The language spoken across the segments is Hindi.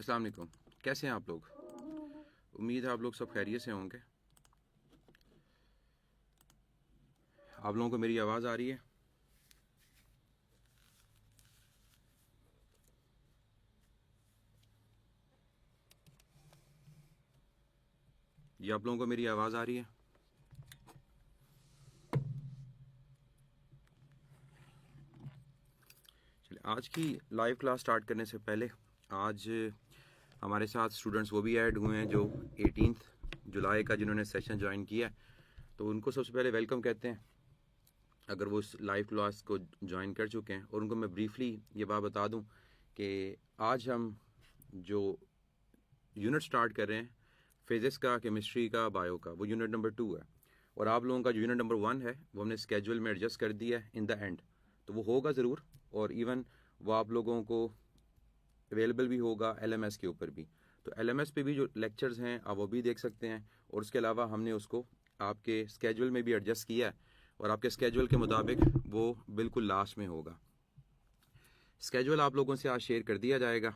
अस्सलाम वालेकुम। कैसे हैं आप लोग? उम्मीद है आप लोग सब खैरियत से होंगे। आप लोगों को मेरी आवाज़ आ रही है? ये आप लोगों को मेरी आवाज़ आ रही है? चलिए, आज की लाइव क्लास स्टार्ट करने से पहले आज हमारे साथ स्टूडेंट्स वो भी ऐड हुए हैं जो 18 जुलाई का जिन्होंने सेशन ज्वाइन किया है, तो उनको सबसे पहले वेलकम कहते हैं अगर वो इस लाइव क्लास को ज्वाइन कर चुके हैं। और उनको मैं ब्रीफली ये बात बता दूं कि आज हम जो यूनिट स्टार्ट कर रहे हैं फिज़िक्स का, केमिस्ट्री का, बायो का, वो यूनिट नंबर 2 है। और आप लोगों का जो यूनिट नंबर 1 है वो हमने स्केड्यूल में एडजस्ट कर दिया है इन द एंड, तो वो होगा ज़रूर। और इवन वो आप लोगों को अवेलेबल भी होगा LMS के ऊपर भी, तो LMS पे भी जो लेक्चर्स हैं आप वो भी देख सकते हैं। और उसके अलावा हमने उसको आपके स्केड्यूल में भी एडजस्ट किया है और आपके स्केड्यूल के मुताबिक वो बिल्कुल लास्ट में होगा। स्केड्यूल आप लोगों से आज शेयर कर दिया जाएगा,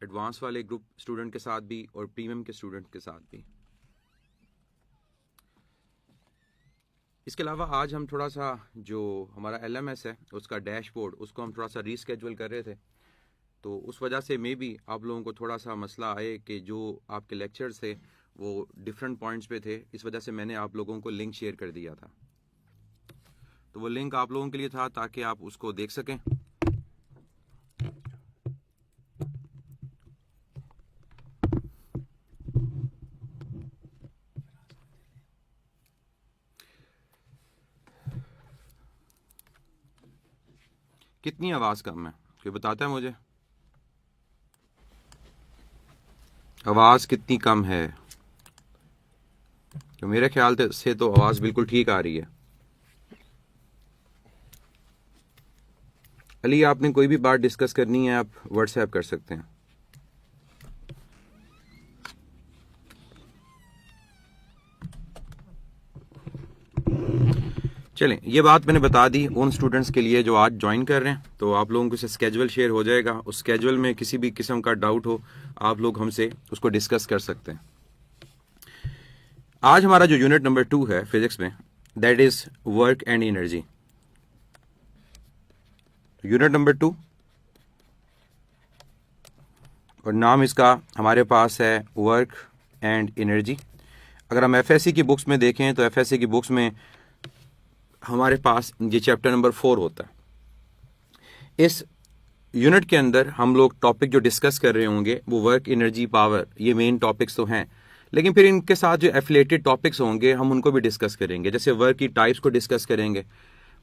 एडवांस वाले ग्रुप स्टूडेंट के साथ भी और प्रीमियम के स्टूडेंट के साथ भी। इसके अलावा आज हम थोड़ा सा जो हमारा LMS है उसका डैशबोर्ड उसको हम थोड़ा सा रीस्केड्यूल कर रहे थे, तो उस वजह से मे बी आप लोगों को थोड़ा सा मसला आए कि जो आपके लेक्चर्स थे वो डिफरेंट पॉइंट्स पे थे। इस वजह से मैंने आप लोगों को लिंक शेयर कर दिया था, तो वो लिंक आप लोगों के लिए था ताकि आप उसको देख सकें। कितनी आवाज़ कम है कोई बताता है मुझे? आवाज़ कितनी कम है? तो मेरे ख्याल से तो आवाज़ बिल्कुल ठीक आ रही है। अली, आपने कोई भी बात डिस्कस करनी है आप व्हाट्सएप कर सकते हैं। चलें, ये बात मैंने बता दी उन स्टूडेंट्स के लिए जो आज ज्वाइन कर रहे हैं, तो आप लोगों को से स्केड्यूल शेयर हो जाएगा। उस स्केड्यूल में किसी भी किस्म का डाउट हो आप लोग हमसे उसको डिस्कस कर सकते हैं। आज हमारा जो यूनिट नंबर 2 है फिजिक्स में, that is work and energy. Unit number 2 और नाम इसका हमारे पास है वर्क एंड एनर्जी। अगर हम FSC की बुक्स में देखें तो FSC की बुक्स में हमारे पास ये चैप्टर नंबर 4 होता है। इस यूनिट के अंदर हम लोग टॉपिक जो डिस्कस कर रहे होंगे वो वर्क, एनर्जी, पावर, ये मेन टॉपिक्स तो हैं, लेकिन फिर इनके साथ जो एफिलेटेड टॉपिक्स होंगे हम उनको भी डिस्कस करेंगे। जैसे वर्क की टाइप्स को डिस्कस करेंगे।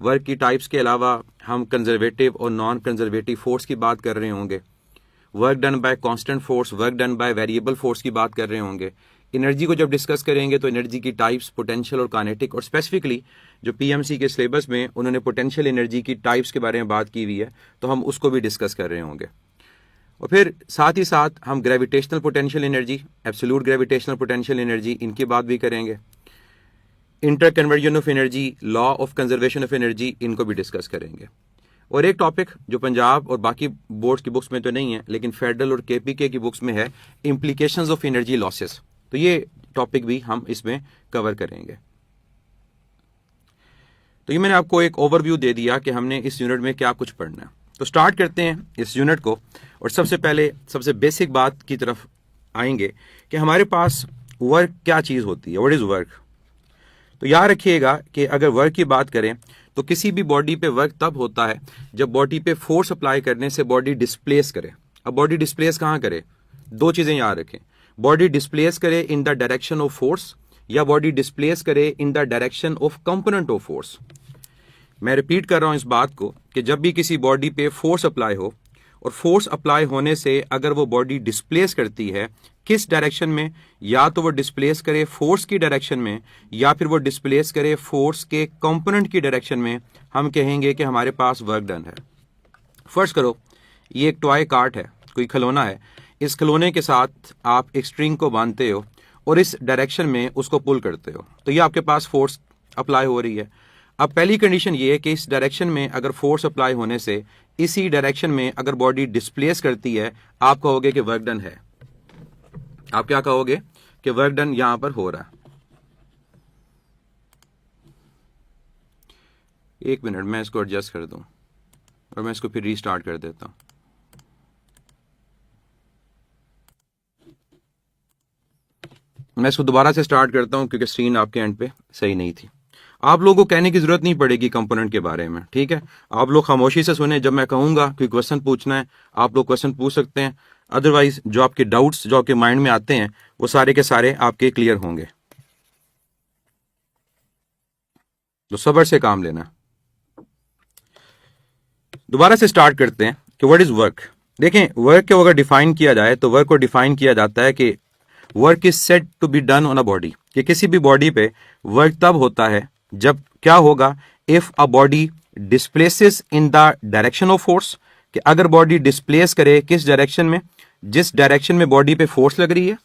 वर्क की टाइप्स के अलावा हम कंजर्वेटिव और नॉन कंजर्वेटिव फोर्स की बात कर रहे होंगे। Work done by constant force, work done by variable force की बात कर रहे होंगे। एनर्जी को जब डिस्कस करेंगे तो एनर्जी की टाइप्स, पोटेंशियल और काइनेटिक, और स्पेसिफिकली जो PMC के सिलेबस में उन्होंने पोटेंशियल एनर्जी की टाइप्स के बारे में बात की हुई है, तो हम उसको भी डिस्कस कर रहे होंगे। और फिर साथ ही साथ हम gravitational potential energy, absolute gravitational potential energy, इनकी बात भी करेंगे। Inter conversion of energy, law of conservation of energy, इनको भी डिस्कस करेंगे। और एक टॉपिक जो पंजाब और बाकी बोर्ड्स की बुक्स में तो नहीं है लेकिन फेडरल और KPK की बुक्स में है, इम्प्लीकेशंस ऑफ एनर्जी लॉसेस, तो ये टॉपिक भी हम इसमें कवर करेंगे। तो ये मैंने आपको एक ओवरव्यू दे दिया कि हमने इस यूनिट में क्या कुछ पढ़ना है। तो स्टार्ट करते हैं इस यूनिट को, और सबसे पहले सबसे बेसिक बात की तरफ आएंगे कि हमारे पास वर्क क्या चीज़ होती है, व्हाट इज़ वर्क। तो याद रखिएगा कि अगर वर्क की बात करें तो किसी भी बॉडी पे वर्क तब होता है जब बॉडी पे फोर्स अप्लाई करने से बॉडी डिस्प्लेस करे। अब बॉडी डिस्प्लेस कहाँ करे? दो चीज़ें याद रखें, बॉडी डिस्प्लेस करे in the direction of force या बॉडी डिस्प्लेस करे in the direction of component of force. मैं रिपीट कर रहा हूं इस बात को कि जब भी किसी बॉडी पे फोर्स अप्लाई हो और फोर्स अप्लाई होने से अगर वो बॉडी डिस्प्लेस करती है किस डायरेक्शन में, या तो वो डिस्प्लेस करे फोर्स की डायरेक्शन में या फिर वो डिस्प्लेस करे फोर्स के कंपोनेंट की डायरेक्शन में, हम कहेंगे कि हमारे पास वर्क डन है। फर्स्ट करो, ये एक टॉय कार्ट है, कोई खिलौना है। इस खिलौने के साथ आप एक स्ट्रिंग को बांधते हो और इस डायरेक्शन में उसको पुल करते हो, तो ये आपके पास फोर्स अप्लाई हो रही है। अब पहली कंडीशन ये है कि इस डायरेक्शन में अगर फोर्स अप्लाई होने से इसी डायरेक्शन में अगर बॉडी डिस्प्लेस करती है, आप कहोगे कि वर्क डन है। आप क्या कहोगे कि वर्क डन यहां पर हो रहा है। एक मिनट, मैं इसको एडजस्ट कर दूं और मैं इसको फिर रीस्टार्ट कर देता हूं। मैं इसको दोबारा से स्टार्ट करता हूं क्योंकि स्क्रीन आपके एंड पे सही नहीं थी। आप लोगों को कहने की जरूरत नहीं पड़ेगी कंपोनेंट के बारे में, ठीक है। आप लोग खामोशी से सुने, जब मैं कहूंगा कोई क्वेश्चन पूछना है आप लोग क्वेश्चन पूछ सकते हैं, अदरवाइज जो आपके डाउट्स जो आपके माइंड में आते हैं वो सारे के सारे आपके क्लियर होंगे। तो सब्र से काम लेना। दोबारा से स्टार्ट करते हैं कि व्हाट इज वर्क। देखें, वर्क को अगर डिफाइन किया जाए तो वर्क को डिफाइन किया जाता है कि work is said to be done on a body, कि किसी भी बॉडी पे वर्क तब होता है जब क्या होगा, if a body displaces in the direction of force, कि अगर बॉडी डिस्प्लेस करे किस डायरेक्शन में, जिस डायरेक्शन में बॉडी पे फोर्स लग रही है,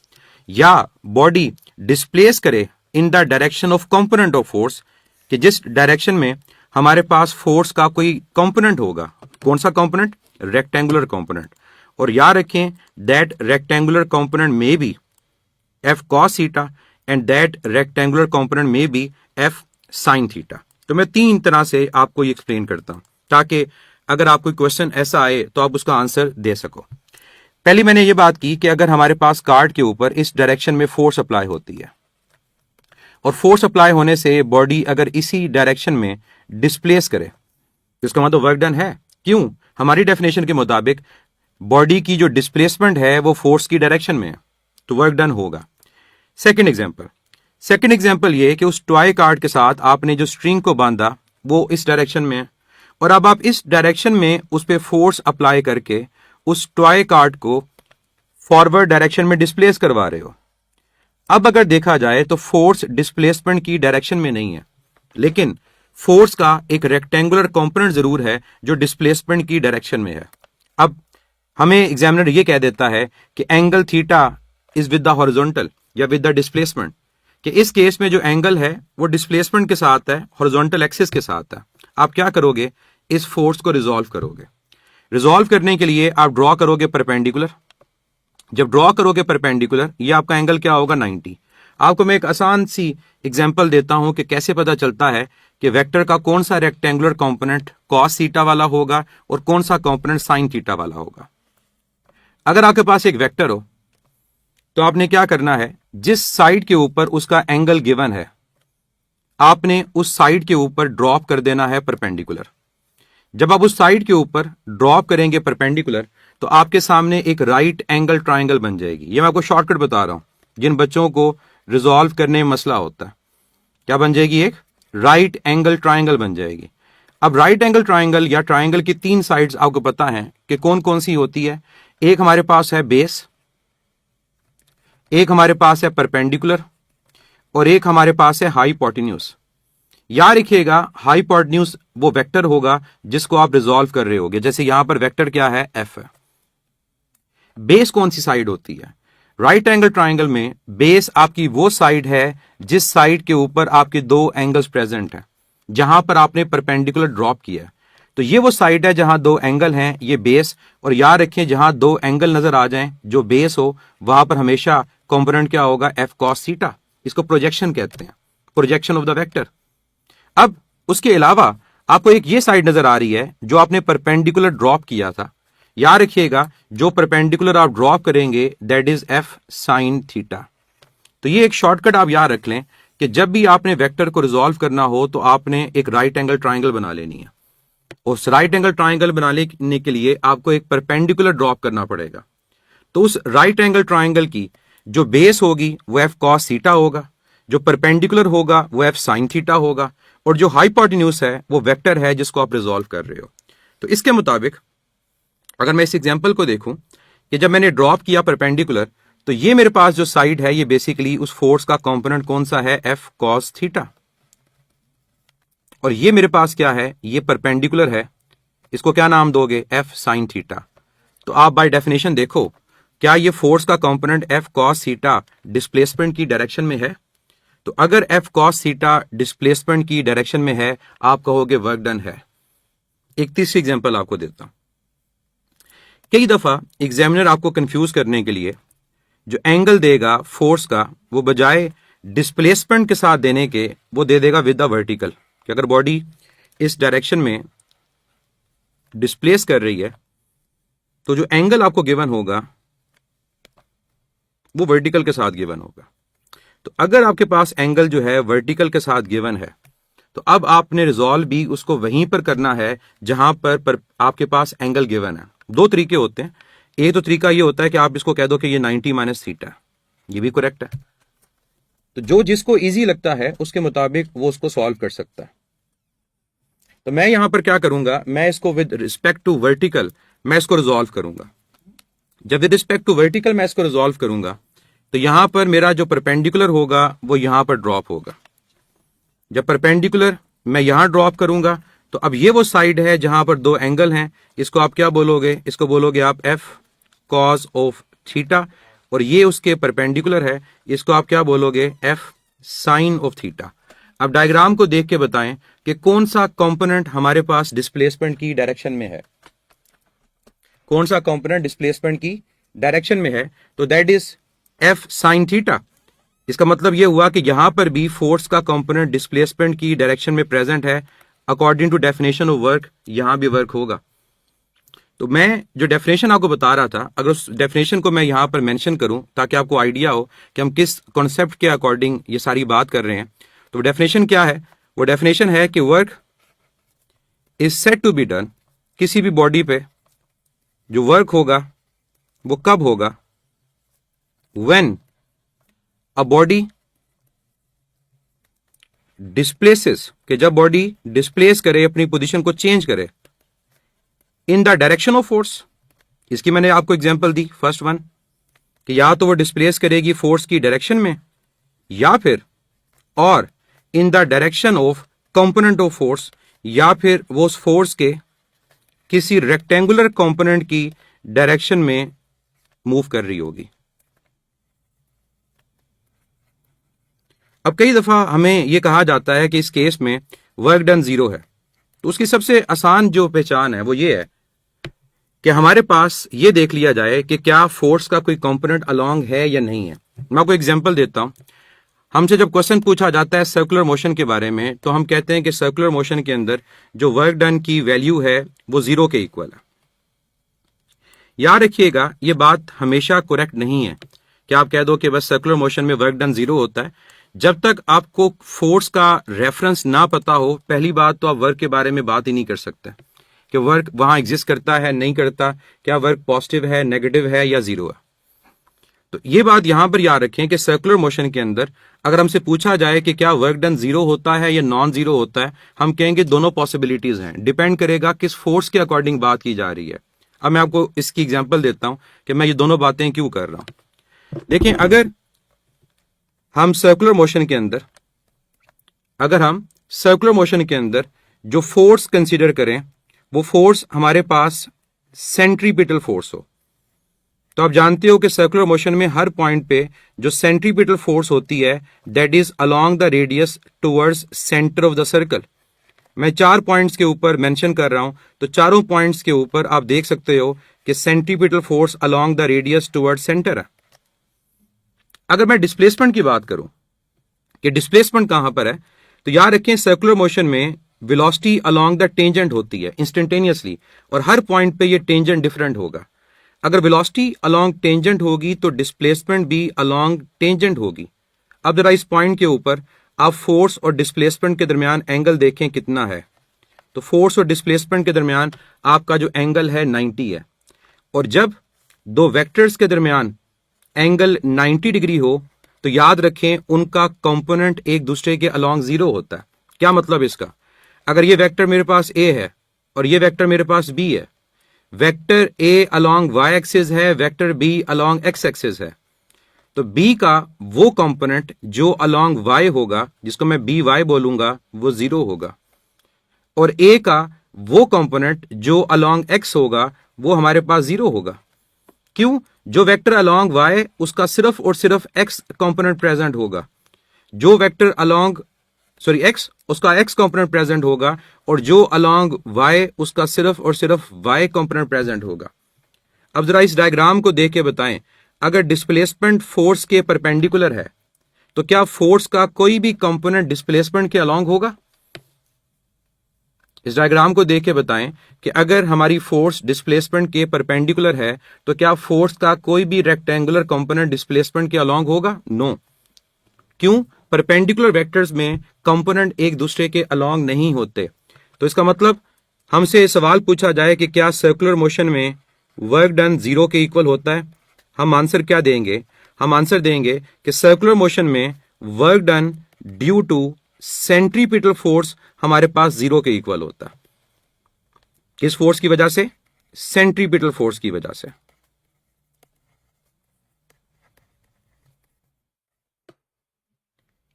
या बॉडी डिस्प्लेस करे in the direction of component of force, कि जिस डायरेक्शन में हमारे पास फोर्स का कोई कंपोनेंट होगा। कौन सा कंपोनेंट? Rectangular component. और याद रखें दैट रेक्टेंगुलर कंपोनेंट में B F cos theta and that rectangular component में बी एफ साइन थीटा। तो मैं तीन तरह से आपको ये एक्सप्लेन करता हूं ताकि अगर आपको क्वेश्चन ऐसा आए तो आप उसका आंसर दे सको। पहले मैंने ये बात की कि अगर हमारे पास कार्ड के ऊपर इस डायरेक्शन में फोर्स अप्लाई होती है और फोर्स अप्लाई होने से बॉडी अगर इसी डायरेक्शन में डिस्प्लेस करे तो इसका मतलब वर्क डन है। क्यों? हमारी डेफिनेशन के मुताबिक बॉडी की जो डिस्प्लेसमेंट है वो फोर्स की डायरेक्शन में है, तो वर्क डन होगा। सेकंड एग्जांपल ये कि उस टॉय कार्ड के साथ आपने जो स्ट्रिंग को बांधा वो इस डायरेक्शन में है और अब आप इस डायरेक्शन में उस पर फोर्स अप्लाई करके उस टॉय कार्ड को फॉरवर्ड डायरेक्शन में डिस्प्लेस करवा रहे हो। अब अगर देखा जाए तो फोर्स डिस्प्लेसमेंट की डायरेक्शन में नहीं है, लेकिन फोर्स का एक रेक्टेंगुलर कंपोनेंट जरूर है जो डिस्प्लेसमेंट की डायरेक्शन में है। अब हमें एग्जामिनर ये कह देता है कि angle theta is with the horizontal या विद द डिस्प्लेसमेंट, कि इस केस में जो एंगल है वो डिस्प्लेसमेंट के साथ है, हॉरिजॉन्टल एक्सिस के साथ है। आप क्या करोगे? इस फोर्स को रिजॉल्व करोगे। रिजॉल्व करने के लिए आप ड्रॉ करोगे परपेंडिकुलर। जब ड्रॉ करोगे परपेंडिकुलर, ये आपका एंगल क्या होगा? 90। आपको मैं एक आसान सी एग्जांपल देता हूं कि कैसे पता चलता है कि वेक्टर का कौन सा रेक्टेंगुलर कंपोनेंट कॉस थीटा वाला होगा और कौन सा कंपोनेंट साइन थीटा वाला होगा। अगर आपके पास एक वेक्टर हो तो आपने क्या करना है, जिस साइड के ऊपर उसका एंगल गिवन है आपने उस साइड के ऊपर ड्रॉप कर देना है परपेंडिकुलर। जब आप उस साइड के ऊपर ड्रॉप करेंगे परपेंडिकुलर तो आपके सामने एक राइट एंगल ट्राइंगल बन जाएगी। ये मैं आपको शॉर्टकट बता रहा हूं, जिन बच्चों को रिजॉल्व करने में मसला होता है। क्या बन जाएगी? एक राइट एंगल ट्राइंगल बन जाएगी। अब राइट एंगल ट्राइंगल या ट्राइंगल की तीन साइड्स आपको पता है कि कौन कौन सी होती है। एक हमारे पास है बेस, एक हमारे पास है परपेंडिकुलर और एक हमारे पास है हाइपोटेन्यूज। याद रखिएगा हाइपोटेन्यूज वो वेक्टर होगा जिसको आप रिजॉल्व कर रहे होगे। जैसे यहां पर वेक्टर क्या है? एफ है। बेस कौन सी साइड होती है? राइट एंगल ट्राइंगल में बेस आपकी वो साइड है जिस साइड के ऊपर आपके दो एंगल्स प्रेजेंट हैं, जहां पर आपने परपेंडिकुलर ड्रॉप किया है। तो ये वो साइड है जहां दो एंगल हैं, ये बेस। और याद रखें जहां दो एंगल नजर आ जाएं जो बेस हो वहां पर हमेशा कंपोनेंट क्या होगा? F cos theta. इसको प्रोजेक्शन कहते हैं, प्रोजेक्शन ऑफ द वेक्टर। अब उसके अलावा आपको एक ये साइड नजर आ रही है जो आपने परपेंडिकुलर ड्रॉप किया था। याद रखिएगा जो परपेंडिकुलर आप ड्रॉप करेंगे that is F sine theta. तो ये एक शॉर्टकट आप याद रख लें कि जब भी आपने वेक्टर को रिजॉल्व करना हो तो आपने एक राइट एंगल ट्राइंगल बना लेनी है। उस राइट एंगल ट्राइंगल बनाने के लिए आपको एक परपेंडिकुलर ड्रॉप करना पड़ेगा। तो उस राइट एंगल ट्राइंगल की जो बेस होगी वो एफ कॉस थीटा होगा, जो परपेंडिकुलर होगा वो एफ साइन थीटा होगा, और जो हाइपोटेन्यूज है वो वेक्टर है जिसको आप रिजॉल्व कर रहे हो। तो इसके मुताबिक अगर मैं इस एग्जांपल को देखूं कि जब मैंने ड्रॉप किया परपेंडिकुलर तो ये मेरे पास जो साइड है ये बेसिकली उस फोर्स का कंपोनेंट कौन सा है? F cos theta. और ये मेरे पास क्या है? ये परपेंडिकुलर है, इसको क्या नाम दोगे? F sine theta. तो आप बाय डेफिनेशन देखो क्या ये फोर्स का component F cos theta displacement की डायरेक्शन में है? तो अगर एफ कॉस थीटा डिस्प्लेसमेंट की डायरेक्शन में है आप कहोगे वर्क डन है। एक तीसरी एग्जांपल आपको देता हूं। कई दफा एग्जामिनर आपको कंफ्यूज करने के लिए जो एंगल देगा फोर्स का वो बजाय डिस्प्लेसमेंट के साथ देने के वो दे देगा विद द वर्टिकल, कि अगर बॉडी इस डायरेक्शन में डिस्प्लेस कर रही है तो जो एंगल आपको गिवन होगा वो वर्टिकल के साथ गिवन होगा। तो अगर आपके पास एंगल जो है वर्टिकल के साथ गिवन है तो अब आपने रिजॉल्व भी उसको वहीं पर करना है जहां पर आपके पास एंगल गिवन है। दो तरीके होते हैं, एक तो तरीका ये होता है कि आप इसको कह दो कि ये 90 माइनस थीटा है, ये भी करेक्ट है। तो जो जिसको इजी लगता है उसके मुताबिक वो उसको सॉल्व कर सकता है। तो मैं यहां पर क्या करूंगा, मैं इसको विद रिस्पेक्ट टू वर्टिकल मैं इसको रिजॉल्व करूंगा। जब विद रिस्पेक्ट टू वर्टिकल मैं इसको रिजॉल्व करूंगा तो यहां पर मेरा जो परपेंडिकुलर होगा वो यहां पर ड्रॉप होगा। जब परपेंडिकुलर मैं यहां ड्रॉप करूंगा तो अब ये वो साइड है जहां पर दो एंगल हैं, इसको आप क्या बोलोगे, इसको बोलोगे आप एफ कॉस ऑफ थीटा, और ये उसके परपेंडिकुलर है, इसको आप क्या बोलोगे, एफ साइन ऑफ थीटा। अब डायग्राम को देख के बताएं कि कौन सा कंपोनेंट हमारे पास डिस्प्लेसमेंट की डायरेक्शन में है, कौन सा कंपोनेंट डिस्प्लेसमेंट की डायरेक्शन में है। तो that is F sine theta. इसका मतलब यह हुआ कि यहां पर भी फोर्स का कंपोनेंट डिस्प्लेसमेंट की डायरेक्शन में प्रेजेंट है। According to definition of work यहां भी वर्क होगा। तो मैं जो डेफिनेशन आपको बता रहा था, अगर उस डेफिनेशन को मैं यहां पर मेंशन करूं ताकि आपको आइडिया हो कि हम किस कॉन्सेप्ट के अकॉर्डिंग ये सारी बात कर रहे हैं, तो डेफिनेशन क्या है, वो डेफिनेशन है कि work is said to be done, किसी भी बॉडी पे जो वर्क होगा वो कब होगा, व्हेन अ बॉडी डिस्प्लेसेस, कि जब बॉडी डिस्प्लेस करे, अपनी पोजीशन को चेंज करे, in the direction of force. इसकी मैंने आपको एग्जांपल दी फर्स्ट वन, कि या तो वो डिस्प्लेस करेगी फोर्स की डायरेक्शन में, या फिर और in the direction of component of force, या फिर वो उस फोर्स के किसी रेक्टेंगुलर कंपोनेंट की डायरेक्शन में मूव कर रही होगी। अब कई दफा हमें यह कहा जाता है कि इस केस में वर्क डन जीरो है, तो उसकी सबसे आसान जो पहचान है वो ये है कि हमारे पास ये देख लिया जाए कि क्या फोर्स का कोई कंपोनेंट अलोंग है या नहीं है। मैं आपको एग्जांपल देता हूं। हमसे जब क्वेश्चन पूछा जाता है सर्कुलर मोशन के बारे में, तो हम कहते हैं कि सर्कुलर मोशन के अंदर जो वर्क डन की वैल्यू है वो जीरो के इक्वल है। याद रखिएगा, ये बात हमेशा करेक्ट नहीं है कि आप कह दो कि बस सर्कुलर मोशन में वर्क डन जीरो होता है। जब तक आपको फोर्स का रेफरेंस ना पता हो, पहली बात तो आप वर्क के बारे में बात ही नहीं कर सकते कि वर्क वहां एग्जिस्ट करता है नहीं करता, क्या वर्क पॉजिटिव है, नेगेटिव है या जीरो है। तो ये बात यहां पर याद रखें कि सर्कुलर मोशन के अंदर अगर हमसे पूछा जाए कि क्या वर्क डन जीरो होता है या नॉन जीरो होता है, हम कहेंगे दोनों पॉसिबिलिटीज हैं, डिपेंड करेगा किस फोर्स के अकॉर्डिंग बात की जा रही है। अब मैं आपको इसकी एग्जांपल देता हूं कि मैं ये दोनों बातें क्यों कर रहा हूं। देखें, अगर हम सर्कुलर मोशन के अंदर जो फोर्स कंसीडर करें वो फोर्स हमारे पास सेंट्रीपिटल फोर्स हो, तो आप जानते हो कि सर्कुलर मोशन में हर पॉइंट पे जो सेंट्रीपिटल फोर्स होती है that is along the radius towards centre of the circle. मैं 4 पॉइंट्स के ऊपर मेंशन कर रहा हूं, तो चारों पॉइंट्स के ऊपर आप देख सकते हो कि centripetal force along the radius towards centre है। अगर मैं डिस्प्लेसमेंट की बात करूं कि डिस्प्लेसमेंट कहां पर है, तो याद रखें सर्कुलर मोशन में वेलोसिटी अलोंग द टेंजेंट होती है इंस्टेंटेनियसली, और हर पॉइंट पे ये टेंजेंट डिफरेंट होगा। अगर वेलोसिटी अलोंग टेंजेंट होगी तो डिस्प्लेसमेंट भी अलोंग टेंजेंट होगी। अब जरा इस पॉइंट के ऊपर आप फोर्स और डिस्प्लेसमेंट के दरमियान एंगल देखें कितना है। तो फोर्स और डिस्प्लेसमेंट के दरमियान आपका जो एंगल है 90 है, और जब दो वेक्टर्स के दरमियान एंगल 90 डिग्री हो तो याद रखें उनका कंपोनेंट एक दूसरे के अलोंग जीरो होता है। क्या मतलब इसका, अगर ये वेक्टर मेरे पास ए है और ये वेक्टर मेरे पास बी है, vector A along Y axis है, vector B along X axis है, तो बी का वो कंपोनेंट जो अलोंग वाई होगा, जिसको मैं बी वाई बोलूंगा, वो जीरो होगा, और ए का वो कंपोनेंट जो अलोंग एक्स होगा वो हमारे पास जीरो होगा। क्यों? जो वेक्टर अलोंग वाई उसका सिर्फ और सिर्फ एक्स कंपोनेंट प्रेजेंट होगा, जो वेक्टर अलोंग एक्स उसका एक्स कंपोनेंट प्रेजेंट होगा, और जो अलोंग वाई उसका सिर्फ और सिर्फ वाई कंपोनेंट प्रेजेंट होगा। अब जरा इस डायग्राम को देख के बताएं, अगर डिस्प्लेसमेंट फोर्स के परपेंडिकुलर है तो क्या फोर्स का कोई भी कंपोनेंट डिस्प्लेसमेंट के अलोंग होगा? इस डायग्राम को देख के बताएं कि अगर हमारी फोर्स डिस्प्लेसमेंट के परपेंडिकुलर है तो क्या फोर्स का कोई भी रेक्टेंगुलर कंपोनेंट डिस्प्लेसमेंट के अलोंग होगा? नो। क्यों? परपेंडिकुलर वेक्टर्स में कंपोनेंट एक दूसरे के अलोंग नहीं होते। तो इसका मतलब हमसे सवाल पूछा जाए कि क्या सर्कुलर मोशन में वर्क डन 0 के इक्वल होता है, हम आंसर क्या देंगे? हम आंसर देंगे कि सर्कुलर मोशन में work done due to centripetal force हमारे पास 0 के इक्वल होता है। किस फोर्स की वजह से? सेंट्रीपिटल फोर्स की वजह से।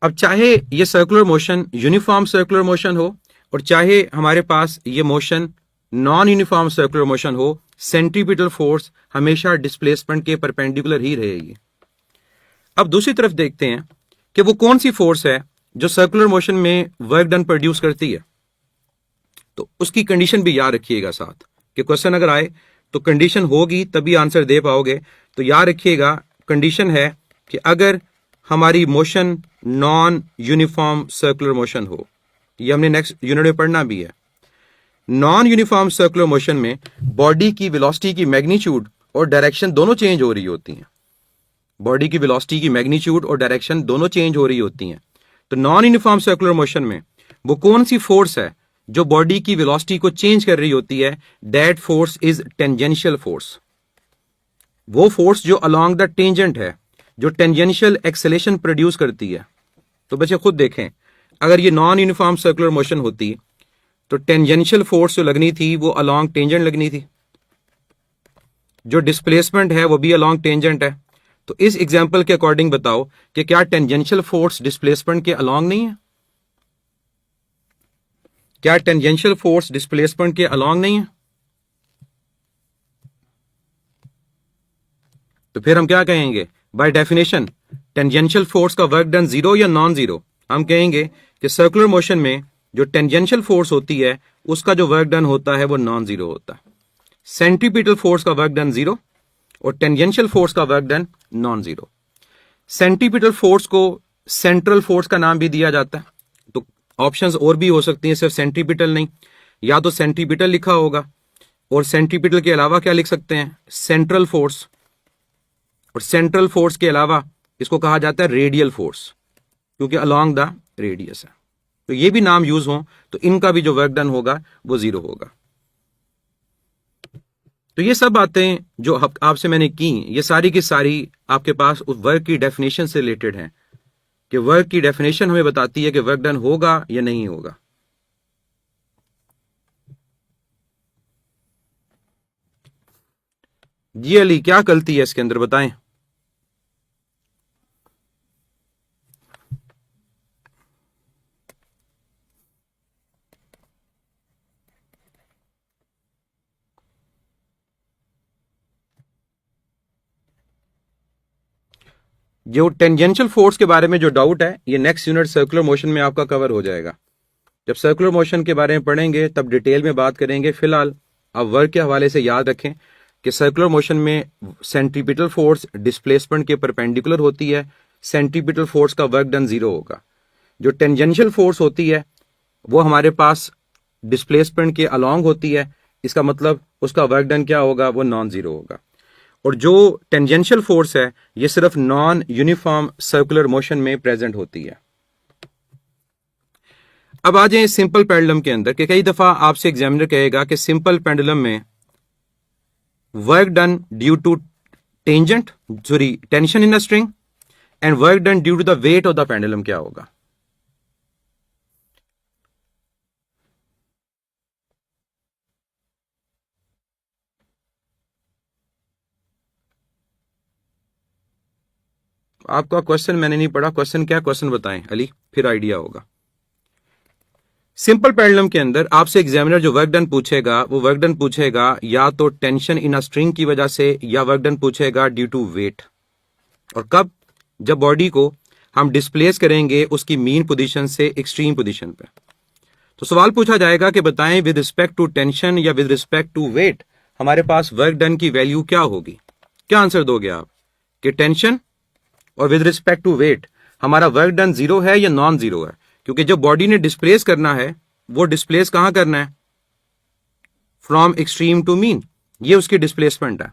अब चाहे ये circular motion uniform circular motion हो और चाहे हमारे पास ये motion non uniform circular motion हो, सेंट्रीपिटल फोर्स हमेशा डिस्प्लेसमेंट के परपेंडिकुलर ही रहेगी। अब दूसरी तरफ देखते हैं कि वो कौन सी फोर्स है जो सर्कुलर मोशन में वर्क डन प्रोड्यूस करती है। तो उसकी कंडीशन भी याद रखिएगा साथ कि क्वेश्चन अगर आए तो कंडीशन होगी तभी आंसर दे पाओगे। तो याद रखिएगा कंडीशन है कि अगर हमारी motion non uniform circular motion हो, ये हमने नेक्स्ट यूनिट में पढ़ना भी है। नॉन यूनिफॉर्म सर्कुलर मोशन में बॉडी की वेलोसिटी की मैग्नीट्यूड और डायरेक्शन दोनों चेंज हो रही होती हैं। बॉडी की वेलोसिटी की मैग्नीट्यूड और डायरेक्शन दोनों चेंज हो रही होती हैं। तो नॉन यूनिफॉर्म सर्कुलर मोशन में वो कौन सी फोर्स है जो बॉडी की वेलोसिटी को चेंज कर रही होती है? That force is tangential force. वो फोर्स जो अलोंग द टेंजेंट है, जो टेंजेंशियल एक्सेलेरेशन प्रोड्यूस करती है। तो बच्चे खुद देखें, अगर ये नॉन यूनिफॉर्म सर्कुलर मोशन होती तो टेंजेंशियल फोर्स जो लगनी थी वो अलोंग टेंजेंट लगनी थी, जो डिस्प्लेसमेंट है वो भी अलोंग टेंजेंट है। तो इस एग्जांपल के अकॉर्डिंग बताओ कि क्या टेंजेंशियल फोर्स डिस्प्लेसमेंट के अलोंग नहीं है? क्या टेंजेंशियल फोर्स डिस्प्लेसमेंट के अलोंग नहीं है? तो फिर हम क्या कहेंगे? बाय डेफिनेशन टेंजेंशियल फोर्स का वर्क डन 0 या नॉन 0? हम कहेंगे कि सर्कुलर मोशन में जो टेंजेंशियल फोर्स होती है उसका जो वर्क डन होता है वो नॉन 0 होता है। सेंट्रीपिटल फोर्स का वर्क डन 0 और टेंजेंशियल फोर्स का work done non 0। Centripetal force को सेंट्रल फोर्स का नाम भी दिया जाता है। तो ऑप्शंस और भी हो सकती हैं, सिर्फ सेंट्रीपिटल नहीं। या तो सेंट्रीपिटल लिखा होगा और सेंट्रीपिटल के अलावा क्या लिख सकते हैं? Central force. और सेंट्रल फोर्स के अलावा इसको कहा जाता है रेडियल फोर्स, क्योंकि अलोंग द रेडियस है। तो ये भी नाम यूज हो तो इनका भी जो वर्क डन होगा वो 0 होगा। तो ये सब बातें जो आपसे मैंने की, ये सारी की सारी आपके पास उस वर्क की डेफिनेशन से रिलेटेड हैं कि वर्क की डेफिनेशन हमें बताती है कि वर्क डन होगा या नहीं होगा। जी अली, क्या गलती है इसके अंदर बताएं? जो टेंजेंशियल फोर्स के बारे में जो डाउट है ये नेक्स्ट यूनिट सर्कुलर मोशन में आपका कवर हो जाएगा। जब सर्कुलर मोशन के बारे में पढ़ेंगे तब डिटेल में बात करेंगे। फिलहाल आप वर्क के हवाले से याद रखें कि सर्कुलर मोशन में सेंट्रीपिटल फोर्स डिस्प्लेसमेंट के परपेंडिकुलर होती है। सेंट्रीपिटल फोर्स का वर्क डन 0 होगा। जो टेंजेंशियल फोर्स होती है वो हमारे पास डिस्प्लेसमेंट के अलोंग होती है। इसका मतलब उसका वर्क डन क्या होगा? वो नॉन 0 होगा। और जो टेंजेंशियल फोर्स है ये सिर्फ नॉन यूनिफॉर्म सर्कुलर मोशन में प्रेजेंट होती है। अब आ जाए सिंपल पेंडुलम के अंदर कि कई दफा आपसे एग्जामिनर कहेगा कि सिंपल पेंडुलम में work done due to tension in a string and work done due to the weight of the pendulum क्या होगा? आपका क्वेश्चन मैंने नहीं पढ़ा। क्वेश्चन क्या? क्वेश्चन बताएं अली, फिर आइडिया होगा। सिंपल पेंडुलम के अंदर आपसे एग्जामिनर जो वर्क डन पूछेगा वो वर्क डन पूछेगा या तो टेंशन इन अ स्ट्रिंग की वजह से या वर्क डन पूछेगा ड्यू टू वेट। और कब? जब बॉडी को हम डिस्प्लेस करेंगे उसकी मीन पोजीशन से एक्सट्रीम पोजीशन पे। तो सवाल पूछा जाएगा कि बताएं विद रिस्पेक्ट टू टेंशन या विद रिस्पेक्ट टू वेट हमारे पास वर्क डन की वैल्यू क्या होगी? क्या आंसर दोगे आप? कि टेंशन और विद रिस्पेक्ट टू वेट हमारा वर्क डन जीरो है या नॉन जीरो है, क्योंकि जब बॉडी ने डिस्प्लेस करना है वो डिस्प्लेस कहां करना है, फ्रॉम एक्सट्रीम टू मीन, ये उसकी डिस्प्लेसमेंट है।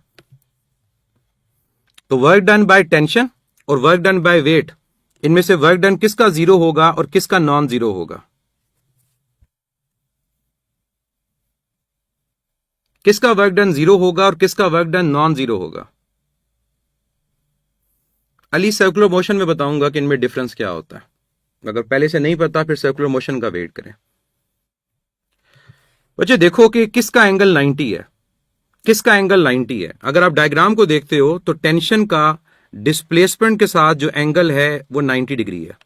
तो वर्क डन बाय टेंशन और वर्क डन बाय वेट, इनमें से वर्क डन किसका जीरो होगा और किसका नॉन जीरो होगा? किसका वर्क डन जीरो होगा और किसका वर्क डन नॉन जीरो होगा? अली सर्कुलर मोशन में बताऊंगा कि इनमें डिफरेंस क्या होता है, अगर पहले से नहीं पता फिर सर्कुलर मोशन का वेट करें। बच्चे देखो कि किसका एंगल 90 है, किसका एंगल 90 है। अगर आप डायग्राम को देखते हो तो टेंशन का डिस्प्लेसमेंट के साथ जो एंगल है वो 90 डिग्री है,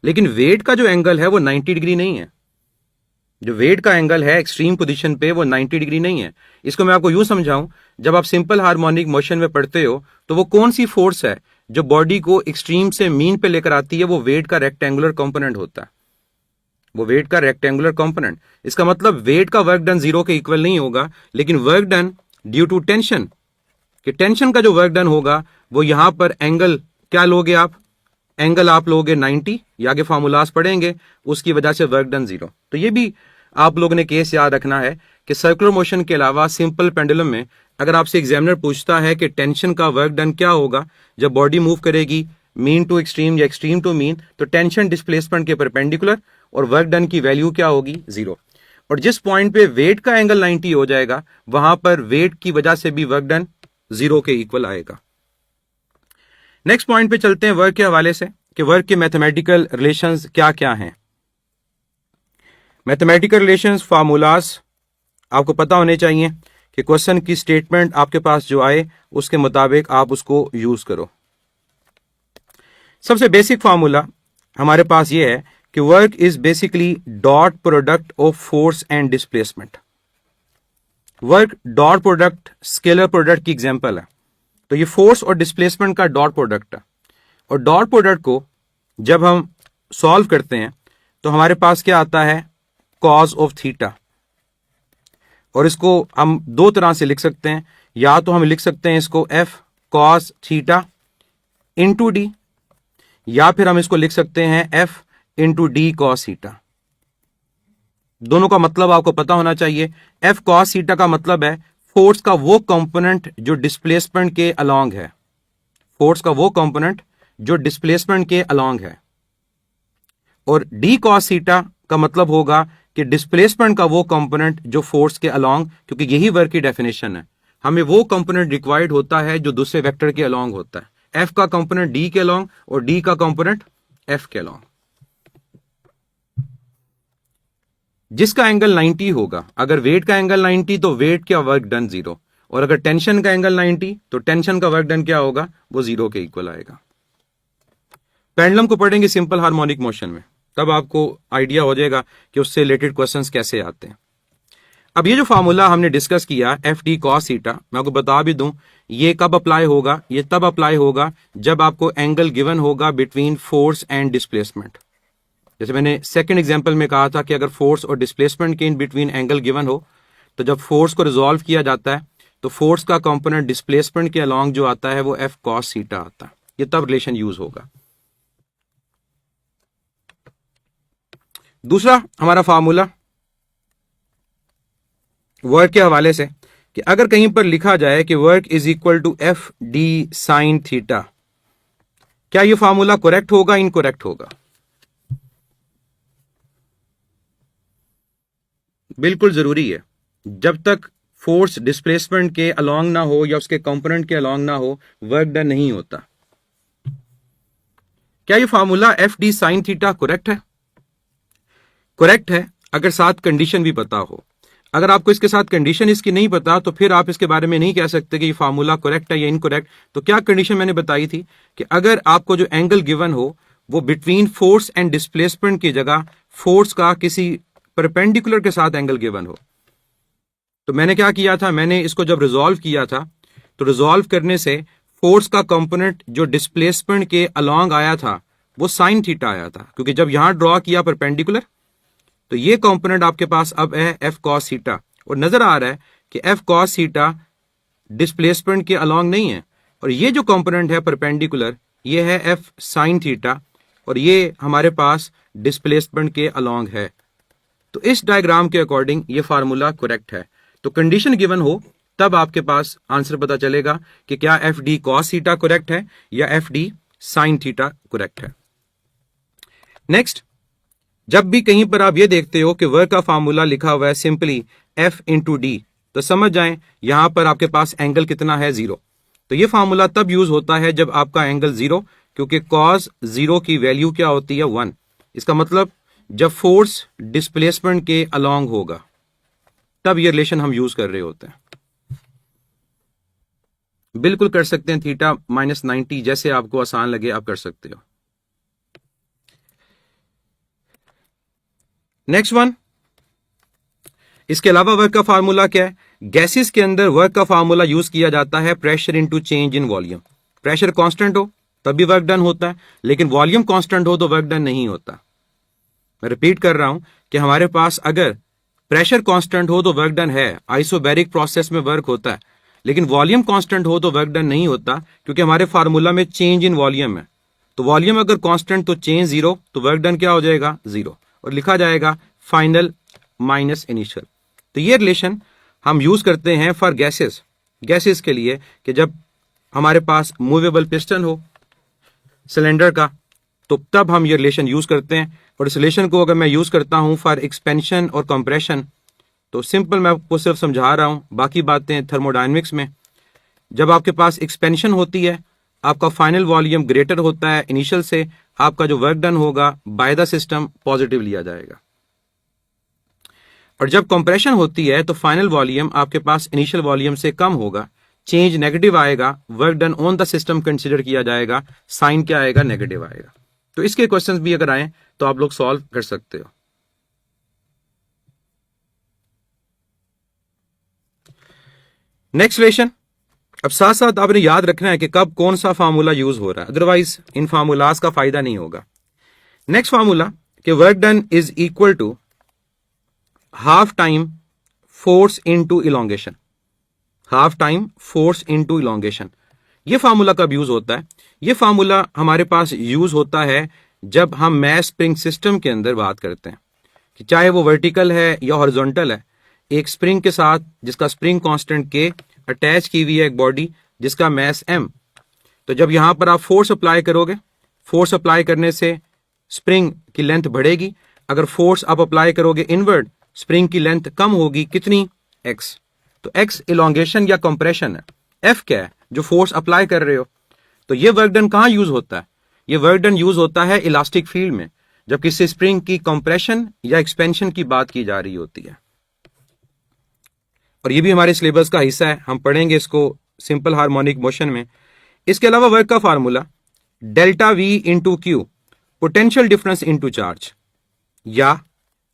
लेकिन वेट का जो एंगल है वो 90 डिग्री नहीं है। जो वेट का एंगल है एक्सट्रीम पोजीशन पे वो 90 डिग्री नहीं है। इसको मैं आपको यूं समझाऊं, जब आप सिंपल हार्मोनिक मोशन में पढ़ते हो तो वो कौन सी फोर्स है जो बॉडी को एक्सट्रीम से मीन पे लेकर आती है? वो वेट का रेक्टेंगुलर कंपोनेंट होता है, वो वेट का रेक्टेंगुलर कंपोनेंट। इसका मतलब वेट का वर्क डन जीरो के इक्वल नहीं होगा, लेकिन work done due to tension, कि टेंशन का जो वर्क डन होगा वो यहां पर एंगल क्या लोगे आप? एंगल आप लोगे 90, ये आगे फॉर्मूलाज पढ़ेंगे, उसकी वजह से वर्क डन जीरो। तो ये भी आप लोगों ने केस याद रखना है कि सर्कुलर मोशन के अलावा सिंपल पेंडुलम में अगर आपसे एग्जामिनर पूछता है कि टेंशन का वर्क डन क्या होगा जब बॉडी मूव करेगी मीन टू एक्सट्रीम या एक्सट्रीम टू मीन, तो टेंशन डिस्प्लेसमेंट के परपेंडिकुलर और वर्क डन की वैल्यू क्या होगी? जीरो। और जिस पॉइंट पे वेट का एंगल 90 हो जाएगा वहां पर वेट की वजह से भी वर्क डन जीरो के इक्वल आएगा। नेक्स्ट पॉइंट पे चलते हैं वर्क के हवाले से कि वर्क के मैथमेटिकल रिलेशंस क्या क्या हैं। मैथमेटिकल रिलेशंस फार्मूलाज आपको पता होने चाहिए कि क्वेश्चन की स्टेटमेंट आपके पास जो आए उसके मुताबिक आप उसको यूज करो। सबसे बेसिक फार्मूला हमारे पास ये है कि work is basically dot product of force and displacement. Work dot product scalar product की एग्जांपल है, तो ये फोर्स और डिस्प्लेसमेंट का डॉट प्रोडक्ट है। और डॉट प्रोडक्ट को जब हम सॉल्व करते हैं तो हमारे पास क्या आता है? Cause of theta. और इसको हम दो तरह से लिख सकते हैं, या तो हम लिख सकते हैं इसको F cos theta into D, या फिर हम इसको लिख सकते हैं F into D cos theta. दोनों का मतलब आपको पता होना चाहिए। एफ कॉस थीटा का मतलब है फोर्स का वो कंपोनेंट जो डिस्प्लेसमेंट के अलोंग है, फोर्स का वो कंपोनेंट जो डिस्प्लेसमेंट के अलोंग है। और डी कॉस थीटा का मतलब होगा कि डिस्प्लेसमेंट का वो कंपोनेंट जो फोर्स के अलोंग, क्योंकि यही वर्क की डेफिनेशन है, हमें वो कंपोनेंट रिक्वायर्ड होता है जो दूसरे वेक्टर के अलोंग होता है। एफ का कंपोनेंट डी के अलोंग और डी का कंपोनेंट एफ के अलोंग। जिसका एंगल 90 होगा, अगर वेट का एंगल 90 तो वेट का वर्क डन जीरो, और अगर टेंशन का एंगल 90 तो टेंशन का वर्क डन क्या होगा? वो जीरो के इक्वल आएगा। पेंडुलम को पढ़ेंगे सिंपल हार्मोनिक मोशन में, तब आपको आइडिया हो जाएगा कि उससे रिलेटेड क्वेश्चंस कैसे आते हैं। अब ये जो फार्मूला हमने डिस्कस किया एफ डी कॉस थीटा, मैं आपको बता भी दूं ये कब अप्लाई होगा? ये तब अप्लाई होगा जब आपको एंगल गिवन होगा बिटवीन फोर्स एंड डिस्प्लेसमेंट। जैसे मैंने सेकंड एग्जांपल में कहा था कि अगर फोर्स और डिस्प्लेसमेंट के इन बिटवीन एंगल गिवन हो, तो जब फोर्स को रिजॉल्व किया जाता है तो फोर्स का कंपोनेंट डिस्प्लेसमेंट के अलोंग जो आता है वो एफ कॉस थीटा आता है। ये तब रिलेशन यूज होगा। दूसरा हमारा फार्मूला वर्क के हवाले से कि अगर कहीं पर लिखा जाए कि work is equal to F D sine theta, क्या ये फार्मूला करेक्ट होगा इनकरेक्ट होगा? बिल्कुल जरूरी है। जब तक फोर्स डिस्प्लेसमेंट के अलोंग ना हो या उसके कंपोनेंट के अलोंग ना हो वर्क डन नहीं होता। क्या ये formula F D sine theta correct है? करेक्ट है अगर साथ कंडीशन भी पता हो। अगर आपको इसके साथ कंडीशन इसकी नहीं पता तो फिर आप इसके बारे में नहीं कह सकते कि ये फार्मूला करेक्ट है या इनकरेक्ट। तो क्या कंडीशन मैंने बताई थी कि अगर आपको जो एंगल गिवन हो वो बिटवीन फोर्स एंड डिस्प्लेसमेंट की जगह फोर्स का किसी परपेंडिकुलर के साथ एंगल गिवन हो। तो मैंने क्या किया था, मैंने इसको जब रिजॉल्व किया था तो रिजॉल्व करने से फोर्स का कंपोनेंट जो डिस्प्लेसमेंट के अलोंग आया था वो साइन थीटा आया था, क्योंकि जब यहां ड्रॉ किया परपेंडिकुलर तो ये कंपोनेंट आपके पास अब है एफ कॉस थीटा, और नजर आ रहा है कि एफ कॉस थीटा डिस्प्लेसमेंट के अलोंग नहीं है, और ये जो कंपोनेंट है परपेंडिकुलर, ये है एफ साइन थीटा, और ये हमारे पास डिस्प्लेसमेंट के अलोंग है। तो इस डायग्राम के अकॉर्डिंग ये फार्मूला करेक्ट है। तो कंडीशन गिवन हो तब आपके पास आंसर पता चलेगा कि क्या F D cos theta correct है या F D sine theta correct है। नेक्स्ट, जब भी कहीं पर आप ये देखते हो कि वर्क का फार्मूला लिखा हुआ है सिंपली एफ इंटू डी, तो समझ जाएं यहां पर आपके पास एंगल कितना है, 0। तो ये फार्मूला तब यूज होता है जब आपका एंगल 0, क्योंकि कॉस 0 की वैल्यू क्या होती है, 1। इसका मतलब जब फोर्स डिस्प्लेसमेंट के अलोंग होगा तब ये रिलेशन हम यूज कर रहे होते हैं। बिल्कुल कर सकते हैं थीटा -90, जैसे आपको आसान लगे आप कर सकते हो। नेक्स्ट वन, इसके अलावा वर्क का फार्मूला क्या है? गैसेस के अंदर वर्क का फार्मूला यूज किया जाता है pressure into change in volume. Pressure constant हो तब भी वर्क डन होता है, लेकिन वॉल्यूम कांस्टेंट हो तो वर्क डन नहीं होता। मैं रिपीट कर रहा हूं कि हमारे पास अगर प्रेशर कांस्टेंट हो तो वर्क डन है, आइसोबैरिक प्रोसेस में वर्क होता है, लेकिन वॉल्यूम कांस्टेंट हो तो वर्क डन नहीं होता, क्योंकि हमारे फार्मूला में चेंज इन वॉल्यूम है। तो वॉल्यूम अगर कांस्टेंट तो चेंज 0, तो वर्क डन क्या हो जाएगा, 0, और लिखा जाएगा फाइनल माइनस इनिशियल। तो ये रिलेशन हम यूज करते हैं फॉर गैसेस के लिए, कि जब हमारे पास मूवेबल पिस्टन हो सिलेंडर का, तो तब हम ये रिलेशन यूज करते हैं। और इस रिलेशन को अगर मैं यूज करता हूं फॉर एक्सपेंशन और कंप्रेशन, तो सिंपल मैं आपको सिर्फ समझा रहा हूं, बाकी बातें थर्मोडायनेमिक्स में। जब आपके पास एक्सपेंशन होती है, आपका फाइनल वॉल्यूम ग्रेटर होता है इनिशियल से, आपका जो वर्क डन होगा बाय द सिस्टम पॉजिटिव लिया जाएगा। और जब कंप्रेशन होती है तो फाइनल वॉल्यूम आपके पास इनिशियल वॉल्यूम से कम होगा, चेंज नेगेटिव आएगा, work done on the system consider किया जाएगा, साइन क्या आएगा, नेगेटिव आएगा। तो इसके क्वेश्चंस भी अगर आए तो आप लोग सॉल्व कर सकते हो। नेक्स्ट रिलेशन, अब साथ साथ आपने याद रखना है कि कब कौन सा फार्मूला यूज हो रहा है, अदरवाइज इन फार्मूलाज का फायदा नहीं होगा। नेक्स्ट फार्मूला कि work done is equal to half time force into elongation. Half time force into elongation, ये फार्मूला कब यूज होता है? ये फार्मूला हमारे पास यूज होता है जब हम मैस स्प्रिंग सिस्टम के अंदर बात करते हैं, कि चाहे वो वर्टिकल है या हॉरिजॉन्टल है, एक स्प्रिंग के साथ जिसका स्प्रिंग कांस्टेंट के अटैच की हुई है एक बॉडी जिसका मैस m। तो जब यहां पर आप फोर्स अप्लाई करोगे, फोर्स अप्लाई करने से स्प्रिंग की लेंथ बढ़ेगी। अगर फोर्स आप अप्लाई करोगे इनवर्ड, स्प्रिंग की लेंथ कम होगी, कितनी, x। तो x इलोंगेशन या कंप्रेशन है, f क्या है, जो फोर्स अप्लाई कर रहे हो। तो ये वर्क डन कहां यूज होता है? ये वर्क डन यूज होता है इलास्टिक फील्ड में, जब किसी स्प्रिंग की कंप्रेशन या एक्सपेंशन की बात की जा रही होती है। और ये भी हमारे सिलेबस का हिस्सा है, हम पढ़ेंगे इसको सिंपल हार्मोनिक मोशन में। इसके अलावा वर्क का formula delta V into Q, potential difference into charge. या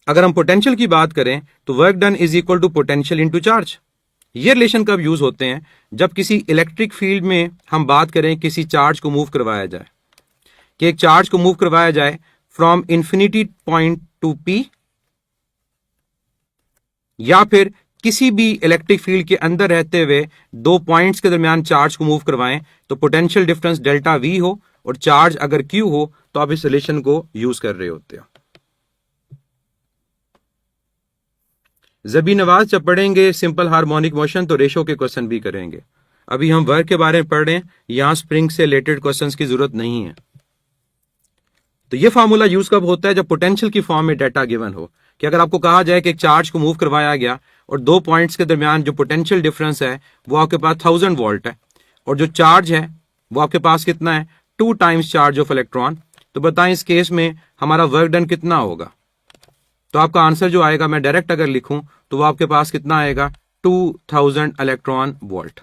अगर हम पोटेंशियल की बात करें तो work done is equal to potential into charge. ये रिलेशन कब यूज होते हैं? जब किसी इलेक्ट्रिक फील्ड में हम बात करें किसी चार्ज को मूव करवाया जाए, कि एक चार्ज को मूव करवाया जाए from infinity point two P, या फिर किसी भी इलेक्ट्रिक फील्ड के अंदर रहते हुए दो पॉइंट्स के दरमियान चार्ज को मूव करवाएं, तो पोटेंशियल डिफरेंस डेल्टा वी हो और चार्ज अगर क्यू हो, तो आप इस रिलेशन को यूज कर रहे होते हो। जबी नवाज जब पढ़ेंगे सिंपल हार्मोनिक मोशन तो रेशो के क्वेश्चन भी करेंगे। अभी हम वर्क के बारे में पढ़ रहे हैं, यहां स्प्रिंग से रिलेटेड क्वेश्चंस की जरूरत नहीं है। तो ये फार्मूला यूज कब होता है? जब पोटेंशियल की फॉर्म में डाटा गिवन हो, कि अगर आपको कहा जाए कि एक चार्ज को मूव करवाया गया और दो पॉइंट्स के दरमियान जो पोटेंशियल डिफरेंस है वो आपके पास 1000 वोल्ट है, और जो चार्ज है वो आपके पास कितना है, 2 टाइम्स चार्ज ऑफ इलेक्ट्रॉन। तो बताएं इस केस में हमारा वर्क डन कितना होगा? तो आपका आंसर जो आएगा, मैं डायरेक्ट अगर लिखूं तो वो आपके पास कितना आएगा, 2000 इलेक्ट्रॉन वोल्ट,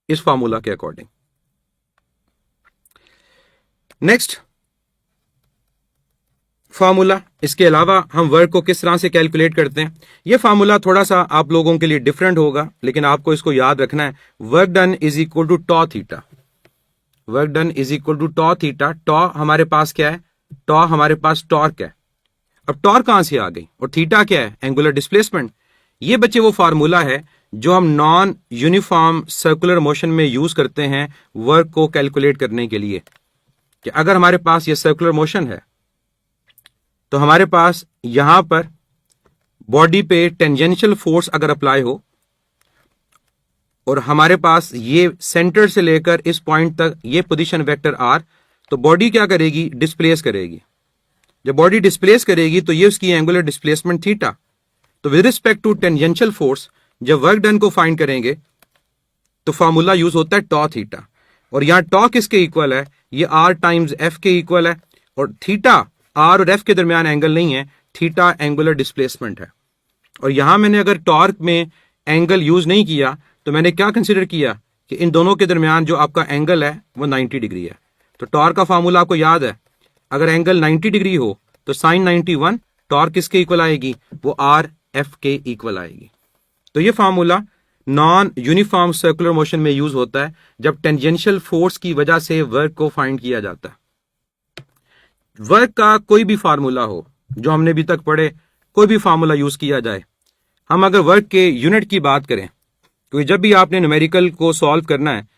इस फार्मूला के अकॉर्डिंग। नेक्स्ट फार्मूला, इसके अलावा हम वर्क को किस तरह से कैलकुलेट करते हैं। यह फार्मूला थोड़ा सा आप लोगों के लिए डिफरेंट होगा, लेकिन आपको इसको याद रखना है। Work done is equal to tau theta. Work done is equal to tau theta. Tau हमारे पास क्या है? टॉ हमारे पास टॉर्क है। अब टॉर्क कहां से आ गई और थीटा क्या है? Angular displacement. ये बच्चे वो फार्मूला है जो हम नॉन यूनिफॉर्म सर्कुलर मोशन में यूज करते हैं वर्क को कैलकुलेट करने के लिए, कि अगर हमारे पास ये सर्कुलर मोशन है तो हमारे पास यहां पर बॉडी पे टेंजेंशियल फोर्स अगर अप्लाई हो और हमारे पास ये सेंटर से लेकर इस पॉइंट तक ये पोजीशन वेक्टर आर, तो बॉडी क्या करेगी, डिस्प्लेस करेगी। जब बॉडी डिस्प्लेस करेगी तो ये उसकी एंगुलर डिस्प्लेसमेंट थीटा। तो with respect to tangential force जब वर्क डन को फाइंड करेंगे तो फॉर्मूला यूज होता है टॉ थीटा, और यहां टॉ किसके इक्वल है, ये आर टाइम्स एफ के इक्वल है, और थीटा आर और एफ के दरमियान एंगल नहीं है, थीटा एंगुलर डिस्प्लेसमेंट है। और यहां मैंने अगर टॉर्क में एंगल यूज नहीं किया तो मैंने क्या कंसिडर किया कि इन दोनों के दरमियान जो आपका एंगल है वो 90 डिग्री है। तो टॉर्क का फार्मूला आपको याद है, अगर एंगल 90 डिग्री हो तो साइन 91 टॉर्क किसके इक्वल आएगी, वो आर एफ के इक्वल आएगी। तो ये formula non uniform circular motion में यूज होता है जब टेंजेंशियल फोर्स की वजह से वर्क को फाइंड किया जाता है। वर्क का कोई भी फार्मूला हो जो हमने अभी तक पढ़े, कोई भी फार्मूला यूज किया जाए, हम अगर वर्क के यूनिट की बात करें, क्योंकि जब भी आपने न्यूमेरिकल को सॉल्व करना है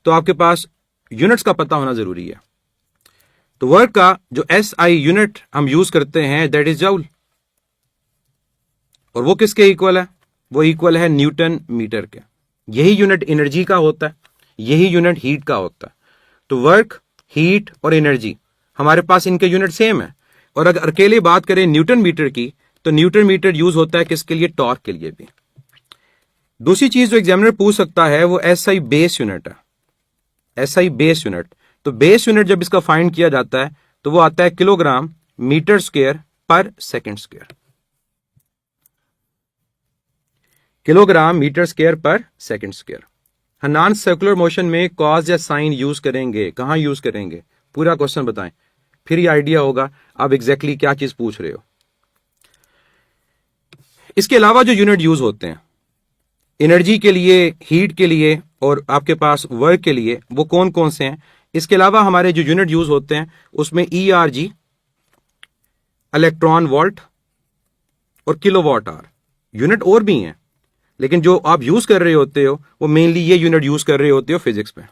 तो आपके पास यूनिट्स का पता होना जरूरी है। तो वर्क का जो एसआई यूनिट हम यूज करते हैं दैट इज जूल, और वो किसके इक्वल है, वो इक्वल है न्यूटन मीटर के। यही यूनिट एनर्जी का होता है, यही यूनिट हीट का होता है। तो वर्क, हीट और एनर्जी हमारे पास इनके यूनिट सेम है। और अगर अकेले बात करें न्यूटन मीटर की तो न्यूटन मीटर यूज होता है किसके लिए, टॉर्क के लिए भी। दूसरी चीज जो एग्जामिनर पूछ सकता है वो एसआई बेस यूनिट है, एसआई बेस यूनिट। तो बेस यूनिट जब इसका फाइंड किया जाता है तो वो आता है किलोग्राम मीटर स्क्वायर पर second square, kilogram metre square पर second square. Non circular motion में कॉज या साइन यूज करेंगे, कहां यूज करेंगे, पूरा क्वेश्चन बताएं, फिर ये आइडिया होगा आप एग्जैक्टली क्या चीज पूछ रहे हो। इसके अलावा जो यूनिट यूज होते हैं एनर्जी के लिए, हीट के लिए और आपके पास वर्क के लिए, वो कौन कौन से हैं। इसके अलावा हमारे जो यूनिट यूज होते हैं उसमें ERG, इलेक्ट्रॉन वोल्ट और किलोवाट आवर, यूनिट और भी हैं, लेकिन जो आप यूज कर रहे होते हो वो मेनली ये यूनिट यूज कर रहे होते हो फिजिक्स में,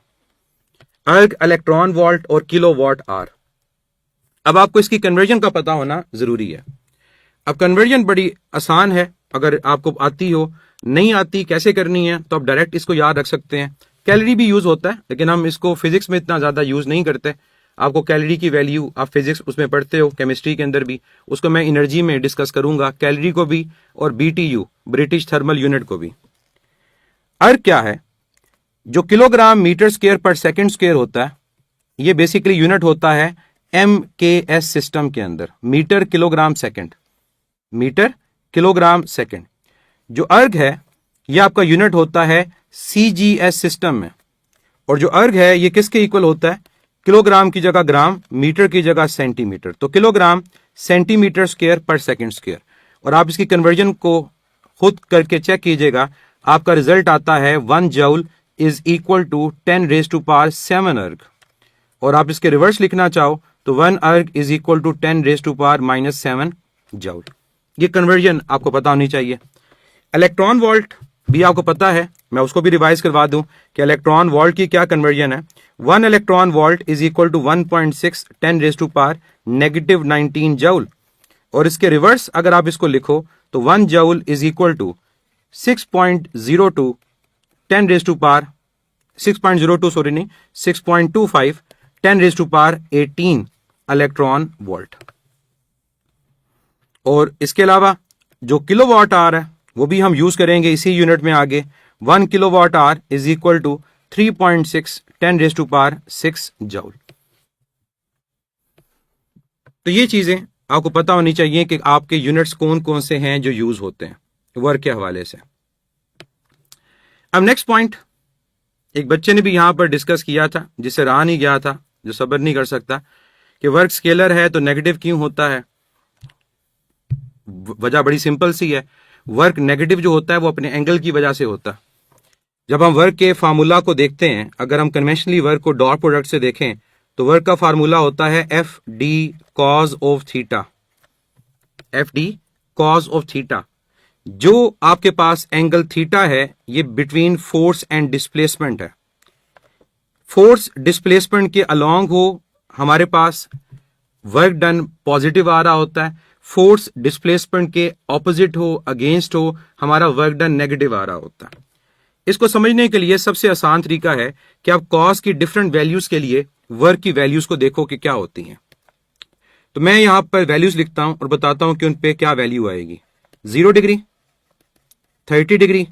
अर्ग, इलेक्ट्रॉन वोल्ट और किलोवाट आवर। अब आपको इसकी कन्वर्जन का पता होना जरूरी है। अब कन्वर्जन बड़ी आसान है, अगर आपको आती हो, नहीं आती कैसे करनी है तो आप डायरेक्ट इसको याद रख सकते हैं। कैलोरी भी यूज होता है लेकिन हम इसको फिजिक्स में इतना ज्यादा यूज नहीं करते। आपको कैलोरी की वैल्यू आप फिजिक्स उसमें पढ़ते हो, केमिस्ट्री के अंदर भी, उसको मैं एनर्जी में डिस्कस करूंगा, कैलोरी को भी और BTU ब्रिटिश थर्मल यूनिट को भी। अर्ग क्या है, जो किलोग्राम मीटर स्क्वायर पर सेकंड स्क्वायर होता है, ये बेसिकली यूनिट होता है MKS सिस्टम के अंदर, metre kilogram second, metre kilogram second. जो अर्ग है ये आपका यूनिट होता है CGS सिस्टम में, और जो अर्ग है ये किसके इक्वल होता है, किलोग्राम की जगह ग्राम, मीटर की जगह सेंटीमीटर, तो किलोग्राम सेंटीमीटर स्क्वायर पर सेकंड स्क्वायर। और आप इसकी कन्वर्जन को खुद करके चेक कीजिएगा, आपका रिजल्ट आता है 1 जूल इज इक्वल टू 10⁻⁷ अर्ग। और आप इसके रिवर्स लिखना चाहो तो 1 अर्ग इज इक्वल टू 10⁻⁻7 जूल। ये कन्वर्जन आपको पता होनी चाहिए। इलेक्ट्रॉन वोल्ट भी आपको पता है, मैं उसको भी रिवाइज करवा दूं कि इलेक्ट्रॉन वोल्ट की क्या कन्वर्जन है। 1 electron volt is equal to 1.6 10⁻⁻⁹ joule. और इसके रिवर्स अगर आप इसको लिखो तो 1 joule is equal to 6.02 6.25 10⁻18 electron volt. और इसके अलावा जो किलोवाट आवर है वो भी हम यूज करेंगे इसी यूनिट में आगे। 1 kilowatt hour is equal to 3.6 10⁻6 joule. तो ये चीजें आपको पता होनी चाहिए कि आपके यूनिट्स कौन कौन से हैं जो यूज होते हैं वर्क के हवाले से। अब नेक्स्ट पॉइंट, एक बच्चे ने भी यहां पर डिस्कस किया था जिससे रहा नहीं गया था, जो सब्र नहीं कर सकता, कि वर्क स्केलर है तो नेगेटिव क्यों होता है। वजह बड़ी सिंपल सी है, वर्क नेगेटिव जो होता है वो अपने एंगल की वजह से होता है। जब हम वर्क के फार्मूला को देखते हैं, अगर हम conventionally work co dot product से देखें तो वर्क का फार्मूला होता है FD cos of theta, FD cos of theta. जो आपके पास एंगल थीटा है ये बिटवीन फोर्स एंड डिस्प्लेसमेंट है। फोर्स डिस्प्लेसमेंट के अलोंग हो हमारे पास वर्क डन पॉजिटिव आ रहा होता है, फोर्स डिस्प्लेसमेंट के ऑपोजिट हो, अगेंस्ट हो, हमारा वर्क डन नेगेटिव आ रहा होता है। इसको समझने के लिए सबसे आसान तरीका है कि आप कॉस की डिफरेंट वैल्यूज के लिए वर्क की वैल्यूज को देखो कि क्या होती हैं। तो मैं यहां पर वैल्यूज लिखता हूं और बताता हूं कि उन पे क्या वैल्यू आएगी। 0 degree, 30 degree,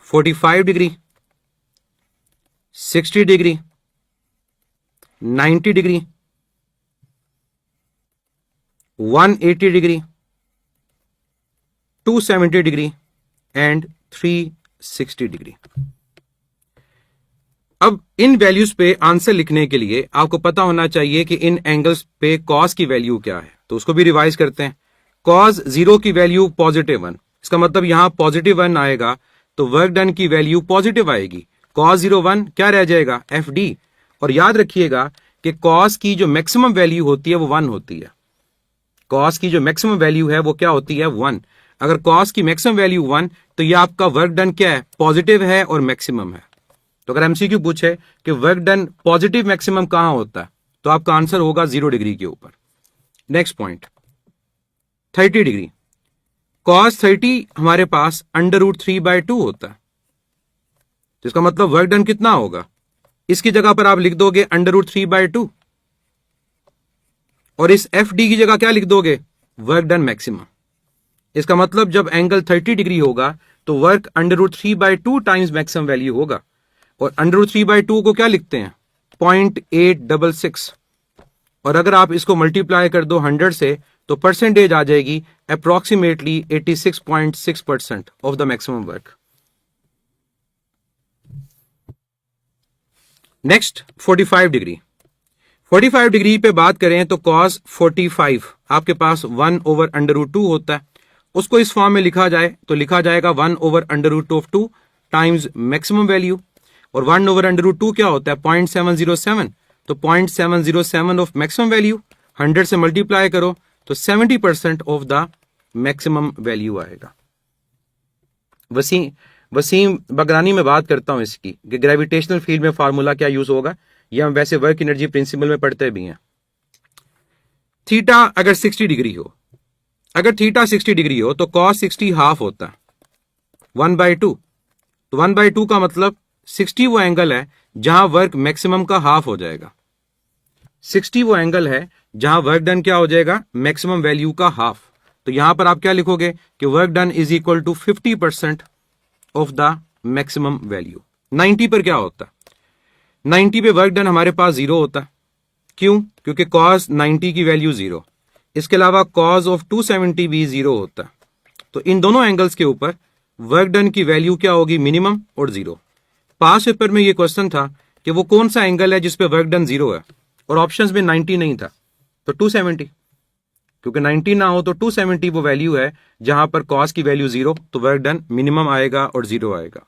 45 degree, 60 degree, 90 degree, 180 degree, 270 degree and 360 degree. अब इन वैल्यूज पे आंसर लिखने के लिए आपको पता होना चाहिए कि इन एंगल्स पे कॉस की वैल्यू क्या है, तो उसको भी रिवाइज करते हैं। कॉस 0 की वैल्यू +1, इसका मतलब यहां +1 आएगा तो वर्क डन की वैल्यू पॉजिटिव आएगी। कॉस 0 1 क्या रह जाएगा, FD। और याद रखिएगा कि कॉस की जो मैक्सिमम वैल्यू होती है वो 1 होती है। कॉस की जो मैक्सिमम वैल्यू है वो क्या होती है, 1। अगर कॉस की मैक्सिमम वैल्यू 1 तो ये आपका वर्क डन क्या है, पॉजिटिव है और मैक्सिमम है। तो अगर एमसीक्यू पूछे कि वर्क डन पॉजिटिव मैक्सिमम कहां होता है तो आपका आंसर होगा 0 डिग्री के ऊपर। Next point 30 degree. कॉस 30 हमारे पास √3/2 होता है, जिसका मतलब वर्क डन कितना होगा, इसकी जगह पर आप लिख दोगे √3/2 और इस FD की जगह क्या लिख दोगे, वर्क डन मैक्सिमम। इसका मतलब जब एंगल 30 डिग्री होगा तो वर्क √3/2 टाइम्स मैक्सिमम वैल्यू होगा। और √3/2 को क्या लिखते हैं, 0.866। और अगर आप इसको मल्टीप्लाई कर दो 100 से तो परसेंटेज आ जाएगी approximately 86.6% of the maximum work. Next 45 degree. 45 degree पे बात करें तो cos 45 आपके पास 1/√2 होता है। उसको इस फॉर्म में लिखा जाए तो लिखा जाएगा 1/√2 टाइम्स मैक्सिमम वैल्यू। और 1/√2 क्या होता है, 0.707। तो 0.707 ऑफ मैक्सिमम वैल्यू 100 से मल्टीप्लाई करो तो 70% ऑफ द मैक्सिमम वैल्यू आएगा। वसीम वसीम बगरानी में बात करता हूं इसकी कि ग्रेविटेशनल फील्ड में फार्मूला क्या यूज होगा, ये हम वैसे वर्क एनर्जी प्रिंसिपल में पढ़ते भी हैं। थीटा अगर 60 डिग्री हो, अगर थीटा 60 डिग्री हो तो cos 60 हाफ होता है 1/2। तो 1/2 का मतलब 60 वो एंगल है जहां वर्क मैक्सिमम का हाफ हो जाएगा। 60 वो एंगल है जहां वर्क डन क्या हो जाएगा, मैक्सिमम वैल्यू का हाफ। तो यहां पर आप क्या लिखोगे कि work done is equal to 50% of the maximum value. 90 पर क्या होता है, 90 पे वर्क डन हमारे पास 0 होता है। क्यों, क्योंकि cos 90 की वैल्यू 0। इसके अलावा cos ऑफ 270 भी 0 होता है। तो इन दोनों एंगल्स के ऊपर वर्क डन की वैल्यू क्या होगी, मिनिमम और 0। पास पेपर में ये क्वेश्चन था कि वो कौन सा एंगल है जिसपे वर्क डन 0 है, और ऑप्शंस में 90 नहीं था तो 270। क्योंकि 90 ना हो तो 270 वो वैल्यू है जहां पर cos की वैल्यू 0, तो वर्क डन मिनिमम आएगा और 0 आएगा।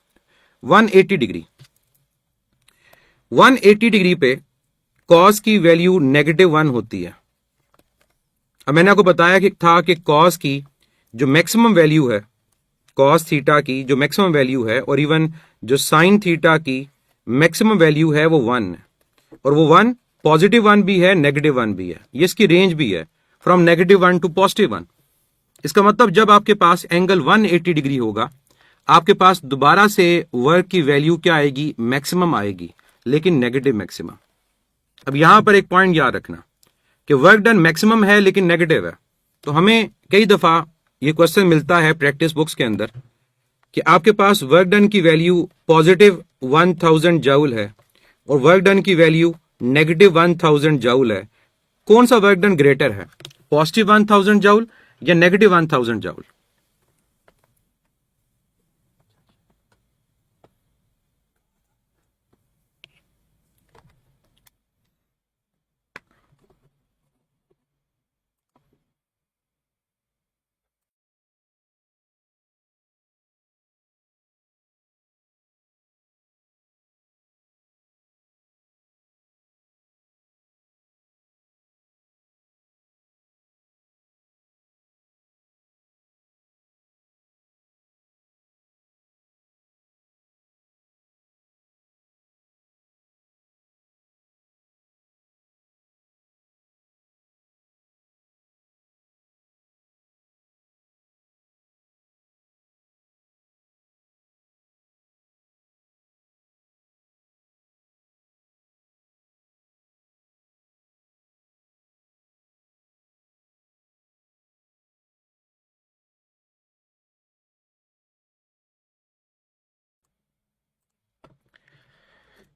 180 डिग्री। 180 डिग्री पे cos की वैल्यू -1 होती है। अब मैंने आपको बताया कि cos की जो मैक्सिमम वैल्यू है, cos थीटा की जो मैक्सिमम वैल्यू है, और इवन जो sin थीटा की मैक्सिमम वैल्यू है वो 1 है। और वो 1 +1 भी है, -1 भी है। ये इसकी रेंज भी है फ्रॉम -1 टू +1। इसका मतलब जब आपके पास एंगल 180 डिग्री होगा आपके पास दोबारा से वर्क की वैल्यू क्या आएगी, मैक्सिमम आएगी, लेकिन नेगेटिव मैक्सिमम। अब यहां पर एक पॉइंट याद रखना कि वर्क डन मैक्सिमम है लेकिन नेगेटिव है। तो हमें कई दफा ये क्वेश्चन मिलता है प्रैक्टिस बुक्स के अंदर कि आपके पास वर्क डन की वैल्यू +1000 जूल है और वर्क डन की वैल्यू -1000 जूल है। कौन सा वर्क डन ग्रेटर है, +1000 जूल या -1000 जूल?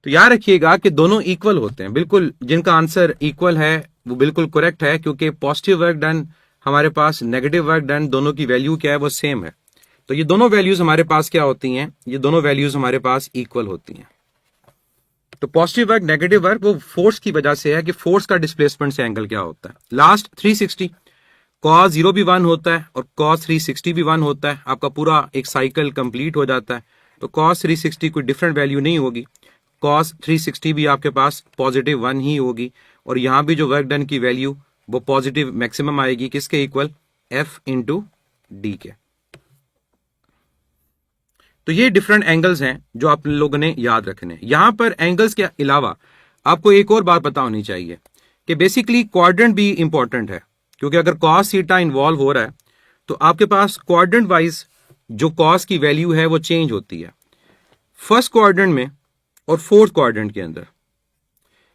तो याद रखिएगा कि दोनों इक्वल होते हैं, बिल्कुल जिनका आंसर इक्वल है वो बिल्कुल करेक्ट है, क्योंकि पॉजिटिव वर्क डन हमारे पास, नेगेटिव वर्क डन, दोनों की वैल्यू क्या है, वो सेम है। तो ये दोनों वैल्यूज हमारे पास क्या होती हैं, ये दोनों वैल्यूज हमारे पास इक्वल होती हैं। तो पॉजिटिव वर्क नेगेटिव वर्क वो फोर्स की वजह से है कि फोर्स का डिस्प्लेसमेंट से एंगल क्या होता है। लास्ट 360 cos 0 भी 1 होता है और cos 360 भी 1 होता है, आपका पूरा एक साइकिल कंप्लीट हो जाता है। तो cos 360 कोई डिफरेंट वैल्यू नहीं होगी, cos 360 भी आपके पास पॉजिटिव 1 ही होगी, और यहां भी जो वर्क डन की वैल्यू वो पॉजिटिव मैक्सिमम आएगी, किसके इक्वल, F इंटू डी के। तो ये डिफरेंट एंगल्स हैं जो आप लोगों ने याद रखने। यहां पर एंगल्स के अलावा आपको एक और बात पता होनी चाहिए कि बेसिकली क्वाड्रेंट भी इंपॉर्टेंट है, क्योंकि अगर cos थीटा इन्वॉल्व हो रहा है तो आपके पास क्वाड्रेंट वाइज जो cos की वैल्यू है वो चेंज होती है, फर्स्ट क्वाड्रेंट में और फोर्थ क्वाड्रेंट के अंदर।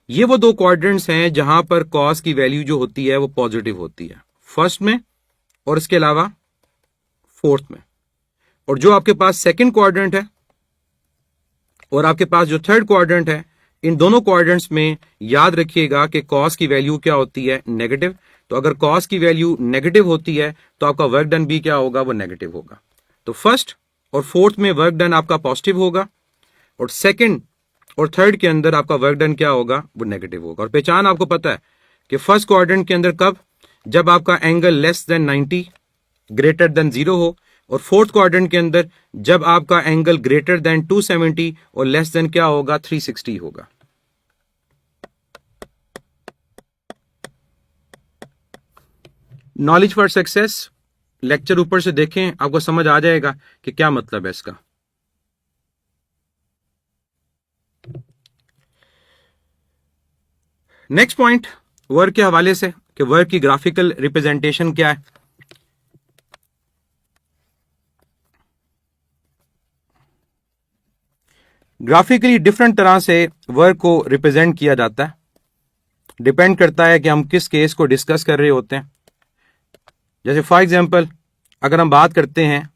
ये वो दो क्वाड्रेंट्स हैं जहां पर cos की वैल्यू जो होती है वो पॉजिटिव होती है, फर्स्ट में और इसके अलावा फोर्थ में। और जो आपके पास सेकंड क्वाड्रेंट है और आपके पास जो थर्ड क्वाड्रेंट है, इन दोनों क्वाड्रेंट्स में याद रखिएगा कि cos की वैल्यू क्या होती है, नेगेटिव। तो अगर cos की वैल्यू नेगेटिव होती है तो आपका वर्क डन भी क्या होगा, वो नेगेटिव होगा। तो फर्स्ट और फोर्थ में वर्क डन आपका पॉजिटिव होगा और सेकंड और थर्ड के अंदर आपका वर्क डन क्या होगा, वो नेगेटिव होगा। और पहचान आपको पता है कि फर्स्ट क्वाड्रेंट के अंदर कब, जब आपका angle less than 90 greater than 0 हो, और फोर्थ क्वाड्रेंट के अंदर जब आपका एंगल ग्रेटर देन 270 और लेस देन क्या होगा, 360 होगा। नॉलेज फॉर सक्सेस लेक्चर ऊपर से देखें, आपको समझ आ जाएगा कि क्या मतलब है इसका। नेक्स्ट पॉइंट वर्क के हवाले से कि वर्क की ग्राफिकल रिप्रेजेंटेशन क्या है। ग्राफिकली डिफरेंट तरह से वर्क को रिप्रेजेंट किया जाता है, डिपेंड करता है कि हम किस केस को डिस्कस कर रहे होते हैं। जैसे फॉर एग्जांपल अगर हम बात करते हैं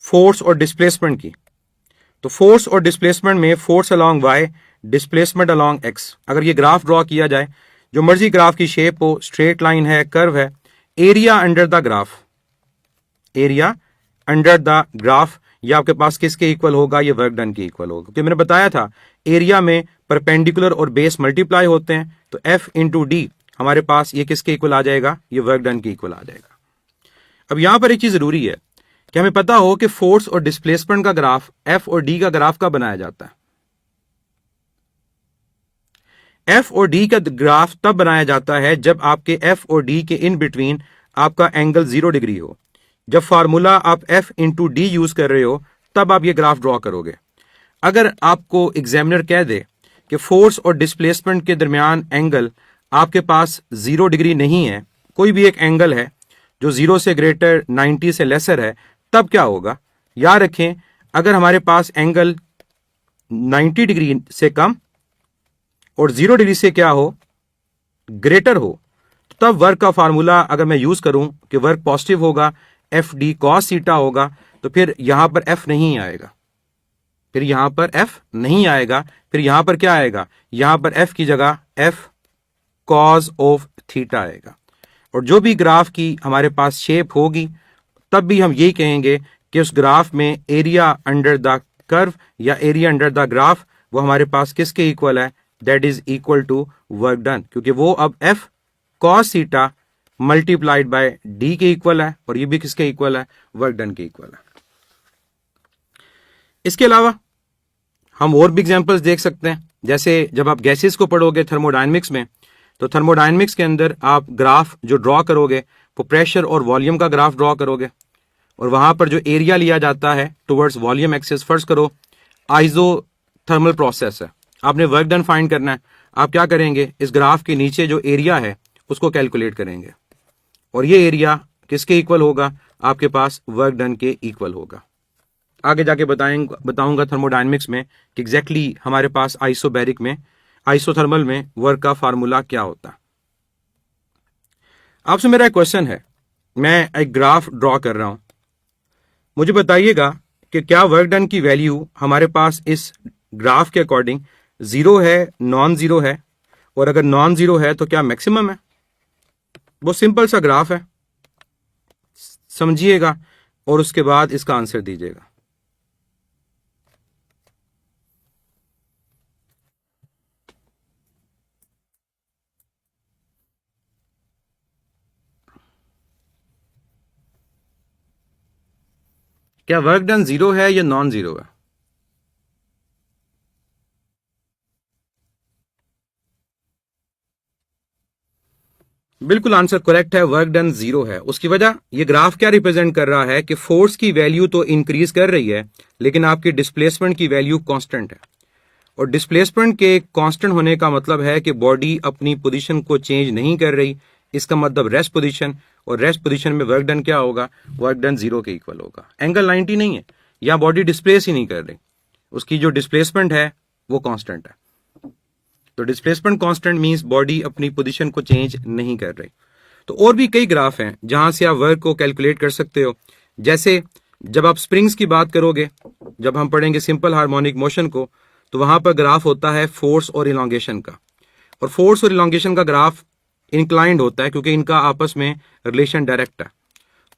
फोर्स और डिस्प्लेसमेंट की, तो फोर्स और डिस्प्लेसमेंट में force along Y, displacement along X, अगर ये ग्राफ ड्रॉ किया जाए, जो मर्जी ग्राफ की शेप हो, स्ट्रेट लाइन है, कर्व है, area under the graph, area under the graph ये आपके पास किसके इक्वल होगा, ये वर्क डन के इक्वल होगा। क्योंकि मैंने बताया था एरिया में परपेंडिकुलर और बेस मल्टीप्लाई होते हैं, तो F इंटू डी हमारे पास ये किसके इक्वल आ जाएगा, ये वर्क डन के इक्वल आ जाएगा। अब यहां पर एक चीज जरूरी है कि हमें पता हो कि फोर्स और डिस्प्लेसमेंट का ग्राफ F और D का ग्राफ का बनाया जाता है। F और D का ग्राफ तब बनाया जाता है जब आपके F और D के इन बिटवीन आपका एंगल 0 डिग्री हो। जब फार्मूला आप F इंटू डी यूज कर रहे हो तब आप ये ग्राफ ड्रॉ करोगे। अगर आपको एग्जामिनर कह दे कि फोर्स और डिस्प्लेसमेंट के दरमियान एंगल आपके पास 0 डिग्री नहीं है, कोई भी एक एंगल है जो 0 से ग्रेटर 90 से लेसर है, तब क्या होगा, याद रखें अगर हमारे पास एंगल 90 डिग्री से कम और 0 डिग्री से क्या हो, ग्रेटर हो, तो तब वर्क का फार्मूला अगर मैं यूज करूं कि वर्क पॉजिटिव होगा, एफ डी कॉस थीटा होगा, तो फिर यहां पर एफ नहीं आएगा, फिर यहां पर एफ नहीं आएगा, फिर यहां पर क्या आएगा, यहां पर एफ की जगह एफ कॉस ऑफ थीटा आएगा। और जो भी ग्राफ की हमारे पास शेप होगी तब भी हम यही कहेंगे कि उस ग्राफ में एरिया अंडर द कर्व या एरिया अंडर द ग्राफ वो हमारे पास किसके इक्वल है, that is equal to work done, क्योंकि वो अब F cos theta multiplied by D के इक्वल है और ये भी किसके इक्वल है, वर्क डन के इक्वल है। इसके अलावा हम और भी एग्जांपल्स देख सकते हैं, जैसे जब आप गैसेस को पढ़ोगे थर्मोडायनेमिक्स में, तो थर्मोडायनेमिक्स के अंदर आप ग्राफ जो ड्रॉ करोगे वो प्रेशर और वॉल्यूम का ग्राफ ड्रॉ करोगे, और वहां पर जो एरिया लिया जाता है टुवर्ड्स वॉल्यूम एक्सिस, फर्ज करो आइसोथर्मल प्रोसेस है, आपने वर्क डन फाइंड करना है, आप क्या करेंगे, इस ग्राफ के नीचे जो एरिया है उसको कैलकुलेट करेंगे और ये एरिया किसके इक्वल होगा, आपके पास वर्क डन के इक्वल होगा। आगे जाके बताऊंगा थर्मोडायनेमिक्स में कि एग्जैक्टली हमारे पास आइसोबैरिक में, आइसोथर्मल में वर्क का फार्मूला क्या होता है। आपसे मेरा एक क्वेश्चन है, मैं एक ग्राफ ड्रॉ कर रहा हूं, मुझे बताइएगा कि क्या वर्क डन की वैल्यू हमारे पास इस ग्राफ के अकॉर्डिंग जीरो है, नॉन जीरो है, और अगर नॉन जीरो है तो क्या मैक्सिमम है। वो सिंपल सा ग्राफ है, समझिएगा और उसके बाद इसका आंसर दीजिएगा। क्या वर्क डन जीरो है या नॉन जीरो है? बिल्कुल आंसर करेक्ट है, वर्क डन जीरो है। उसकी वजह, ये ग्राफ क्या रिप्रेजेंट कर रहा है कि फोर्स की वैल्यू तो इंक्रीज कर रही है लेकिन आपकी डिस्प्लेसमेंट की वैल्यू कांस्टेंट है। और डिस्प्लेसमेंट के कांस्टेंट होने का मतलब है कि बॉडी अपनी पोजीशन को चेंज नहीं कर रही, इसका मतलब रेस्ट पोजीशन, और रेस्ट पोजीशन में वर्क डन क्या होगा? वर्क डन जीरो के इक्वल होगा। एंगल 90 नहीं है, या बॉडी डिस्प्लेस ही नहीं कर रही, उसकी जो डिस्प्लेसमेंट है वो कांस्टेंट है। तो डिस्प्लेसमेंट कांस्टेंट मींस बॉडी अपनी पोजीशन को चेंज नहीं कर रही। तो और भी कई ग्राफ हैं जहां से आप वर्क को कैलकुलेट कर सकते हो। जैसे जब आप स्प्रिंग्स की बात करोगे, जब हम पढ़ेंगे सिंपल हार्मोनिक मोशन को, तो वहां पर ग्राफ होता है फोर्स और इलॉन्गेशन का, और फोर्स और इलॉन्गेशन का ग्राफ इंक्लाइंड होता है क्योंकि इनका आपस में रिलेशन डायरेक्ट है।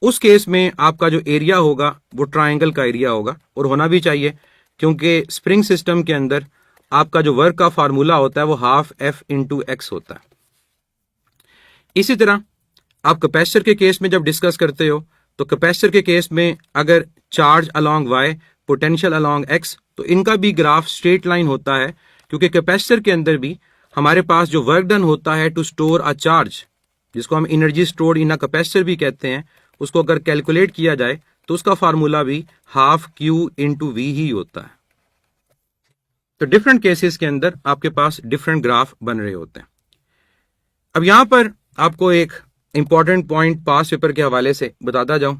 उस केस में आपका जो एरिया होगा वो ट्राइंगल का एरिया होगा, और होना भी चाहिए क्योंकि स्प्रिंग सिस्टम के अंदर आपका जो वर्क का फार्मूला होता है वो हाफ एफ इंटू एक्स होता है। इसी तरह आप कैपेसिटर के केस में जब डिस्कस करते हो, तो कैपेसिटर के केस में अगर charge along Y, potential along X, तो इनका भी ग्राफ स्ट्रेट लाइन होता है क्योंकि कैपेसिटर के अंदर भी हमारे पास जो वर्क डन होता है टू स्टोर अ चार्ज, जिसको हम energy stored in a capacitor भी कहते हैं, उसको अगर कैलकुलेट किया जाए तो उसका फार्मूला भी हाफ क्यू इंटू वी ही होता है। तो डिफरेंट केसेस के अंदर आपके पास डिफरेंट ग्राफ बन रहे होते हैं। अब यहां पर आपको एक इंपॉर्टेंट पॉइंट पास पेपर के हवाले से बताता जाऊं।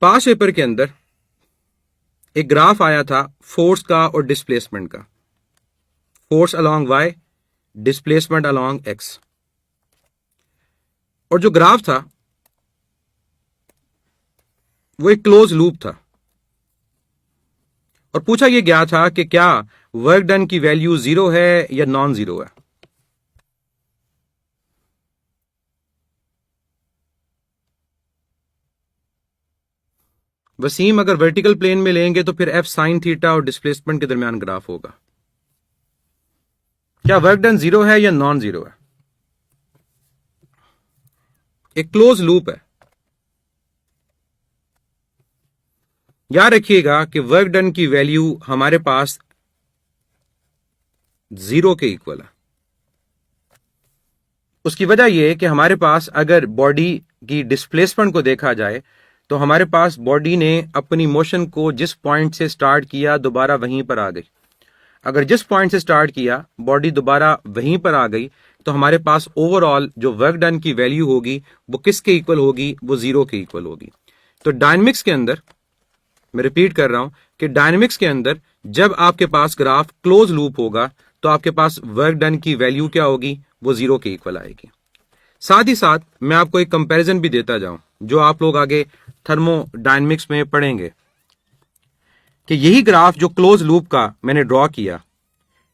पास पेपर के अंदर एक ग्राफ आया था फोर्स का और डिस्प्लेसमेंट का, force along Y, displacement along X, और जो ग्राफ था वो एक क्लोज लूप था, और पूछा यह गया था कि क्या वर्क डन की वैल्यू जीरो है या नॉन जीरो है। वसीम, अगर वर्टिकल प्लेन में लेंगे तो फिर एफ साइन थीटा और डिस्प्लेसमेंट के दरमियान ग्राफ होगा। क्या वर्क डन जीरो है या नॉन जीरो है? एक क्लोज लूप है। याद रखिएगा कि वर्क डन की वैल्यू हमारे पास जीरो के इक्वल है। उसकी वजह यह है कि हमारे पास अगर बॉडी की डिस्प्लेसमेंट को देखा जाए तो हमारे पास बॉडी ने अपनी मोशन को जिस पॉइंट से स्टार्ट किया दोबारा वहीं पर आ गई। अगर जिस पॉइंट से स्टार्ट किया बॉडी दोबारा वहीं पर आ गई तो हमारे पास ओवरऑल जो वर्क डन की वैल्यू होगी वो किसके इक्वल होगी? वो जीरो के इक्वल होगी। तो डायनेमिक्स के अंदर, मैं रिपीट कर रहा हूं कि डायनेमिक्स के अंदर जब आपके पास ग्राफ क्लोज लूप होगा तो आपके पास वर्क डन की वैल्यू क्या होगी? वो जीरो के इक्वल आएगी। साथ ही साथ मैं आपको एक कंपैरिजन भी देता जाऊं जो आप लोग आगे थर्मोडायनेमिक्स में पढ़ेंगे, कि यही ग्राफ जो क्लोज लूप का मैंने ड्रॉ किया,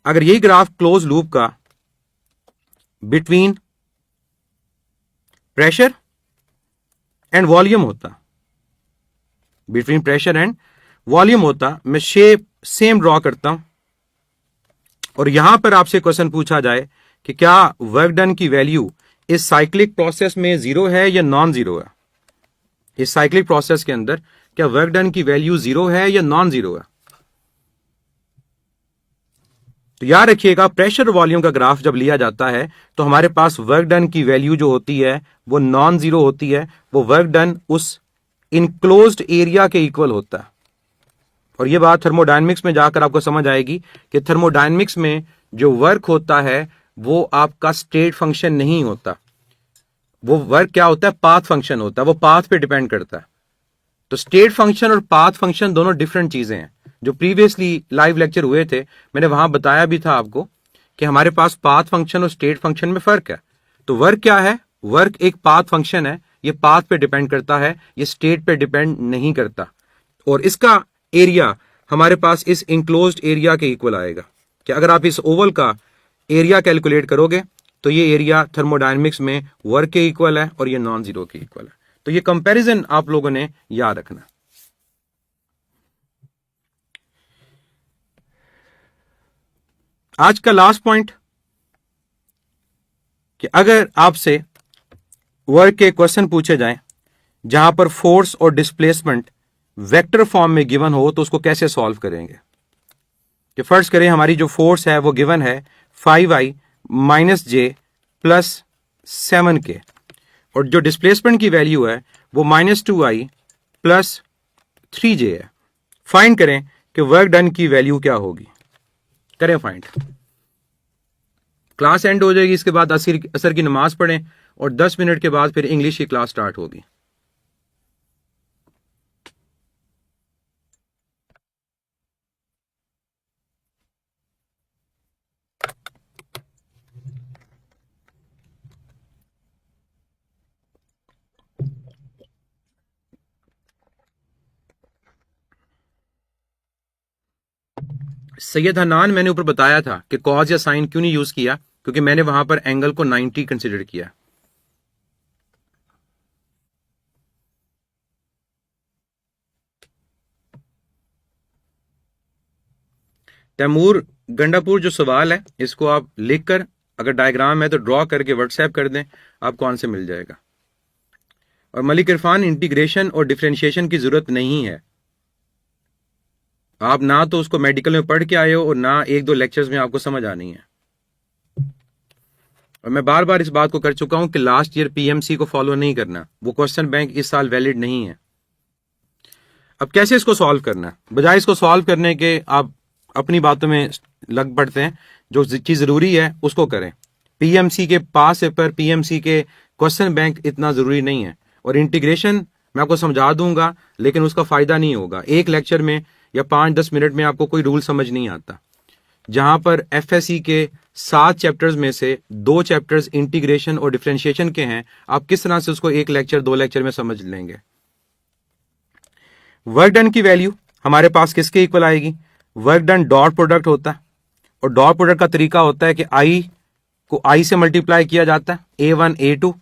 अगर यही ग्राफ क्लोज लूप का बिटवीन प्रेशर एंड वॉल्यूम होता, बिटवीन प्रेशर एंड वॉल्यूम होता, मैं शेप सेम ड्रॉ करता हूं, और यहां पर आपसे क्वेश्चन पूछा जाए कि क्या वर्क डन की वैल्यू इस साइक्लिक प्रोसेस में जीरो है या नॉन जीरो है। इस साइक्लिक प्रोसेस के अंदर क्या वर्क डन की वैल्यू जीरो है या नॉन जीरो है? तो याद रखिएगा, प्रेशर वॉल्यूम का ग्राफ जब लिया जाता है तो हमारे पास वर्क डन की वैल्यू जो होती है वो नॉन जीरो होती है। वो वर्क डन उस इनक्लोज्ड एरिया के इक्वल होता है। और ये बात थर्मोडायनेमिक्स में जाकर आपको समझ आएगी कि थर्मोडायनेमिक्स में जो वर्क होता है वो आपका स्टेट फंक्शन नहीं होता। वो वर्क क्या होता है? पाथ फंक्शन होता है। वो पाथ पे डिपेंड करता है। तो स्टेट फंक्शन और पाथ फंक्शन दोनों डिफरेंट चीजें हैं। जो प्रीवियसली लाइव लेक्चर हुए थे मैंने वहां बताया भी था आपको कि हमारे पास पाथ फंक्शन और स्टेट फंक्शन में फर्क है। तो वर्क क्या है? वर्क एक पाथ फंक्शन है, ये पाथ पे डिपेंड करता है, ये स्टेट पे डिपेंड नहीं करता। और इसका एरिया हमारे पास इस इंक्लोज्ड एरिया के इक्वल आएगा। कि अगर आप इस ओवल का एरिया कैलकुलेट करोगे तो ये एरिया थर्मोडायनेमिक्स में वर्क के इक्वल है और ये नॉन जीरो के इक्वल है। तो ये कंपैरिजन आप लोगों ने याद रखना। आज का लास्ट पॉइंट कि अगर आपसे वर्क के क्वेश्चन पूछे जाएं जहां पर फोर्स और डिस्प्लेसमेंट वेक्टर फॉर्म में गिवन हो तो उसको कैसे सॉल्व करेंगे। कि फर्स्ट करें हमारी जो फोर्स है वो गिवन है 5i माइनस जे प्लस 7k और जो डिस्प्लेसमेंट की वैल्यू है वो -2i प्लस 3j है। फाइंड करें कि वर्क डन की वैल्यू क्या होगी। करें फाइंड। क्लास एंड हो जाएगी, इसके बाद असर की नमाज पढ़ें और 10 मिनट के बाद फिर इंग्लिश की क्लास स्टार्ट होगी। सैयद हनान मैंने ऊपर बताया था कि कॉज या साइन क्यों नहीं यूज किया, क्योंकि मैंने वहां पर एंगल को 90 कंसीडर किया। तैमूर गंडापुर जो सवाल है इसको आप लिखकर अगर डायग्राम है तो ड्रॉ करके व्हाट्सएप कर दें, आपको आंसर मिल जाएगा। और मलिक इरफान, इंटीग्रेशन और डिफरेंशिएशन की जरूरत नहीं है। आप ना तो उसको मेडिकल में पढ़ के आए हो और ना एक दो लेक्चर्स में आपको समझ आनी है। और मैं बार बार इस बात को कर चुका हूं कि लास्ट ईयर पीएमसी को फॉलो नहीं करना, वो क्वेश्चन बैंक इस साल वैलिड नहीं है। अब कैसे इसको सॉल्व करना, बजाय इसको सॉल्व करने के आप अपनी बातों में लग पड़ते हैं। जो चीज जरूरी है उसको करें। पीएमसी के पास पर पीएमसी के क्वेश्चन बैंक इतना जरूरी नहीं है। और इंटीग्रेशन मैं आपको समझा दूंगा लेकिन उसका फायदा नहीं होगा। एक लेक्चर में या 5-10 मिनट में आपको कोई रूल समझ नहीं आता। जहां पर एफएससी के 7 चैप्टर्स में से 2 चैप्टर्स इंटीग्रेशन और डिफरेंशिएशन के हैं, आप किस तरह से उसको 1 लेक्चर 2 लेक्चर में समझ लेंगे। वर्क डन की वैल्यू हमारे पास किसके इक्वल आएगी, वर्क डन डॉट प्रोडक्ट होता है और डॉट प्रोडक्ट का तरीका होता है कि आई को आई से मल्टीप्लाई किया जाता है, A1 A2,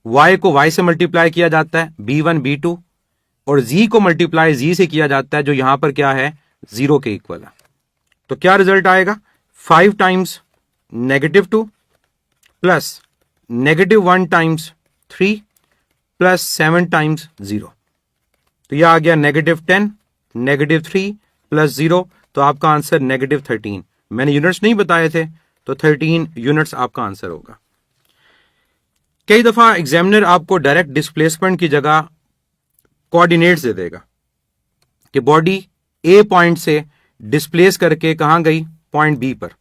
Y को Y से मल्टीप्लाई किया जाता है, B1 B2, और Z को मल्टीप्लाई Z से किया जाता है जो यहां पर क्या है 0 के इक्वल है। तो क्या रिजल्ट आएगा, 5 times -2 plus -1 times 3 plus 7 times 0। तो यह आ गया -10 -3 प्लस 0, तो आपका आंसर -13। मैंने यूनिट्स नहीं बताए थे तो 13 यूनिट्स आपका आंसर होगा। कई दफा एग्जामिनर आपको डायरेक्ट डिस्प्लेसमेंट की जगह कोऑर्डिनेट्स दे देगा कि बॉडी ए पॉइंट से डिस्प्लेस करके कहां गई, पॉइंट बी पर।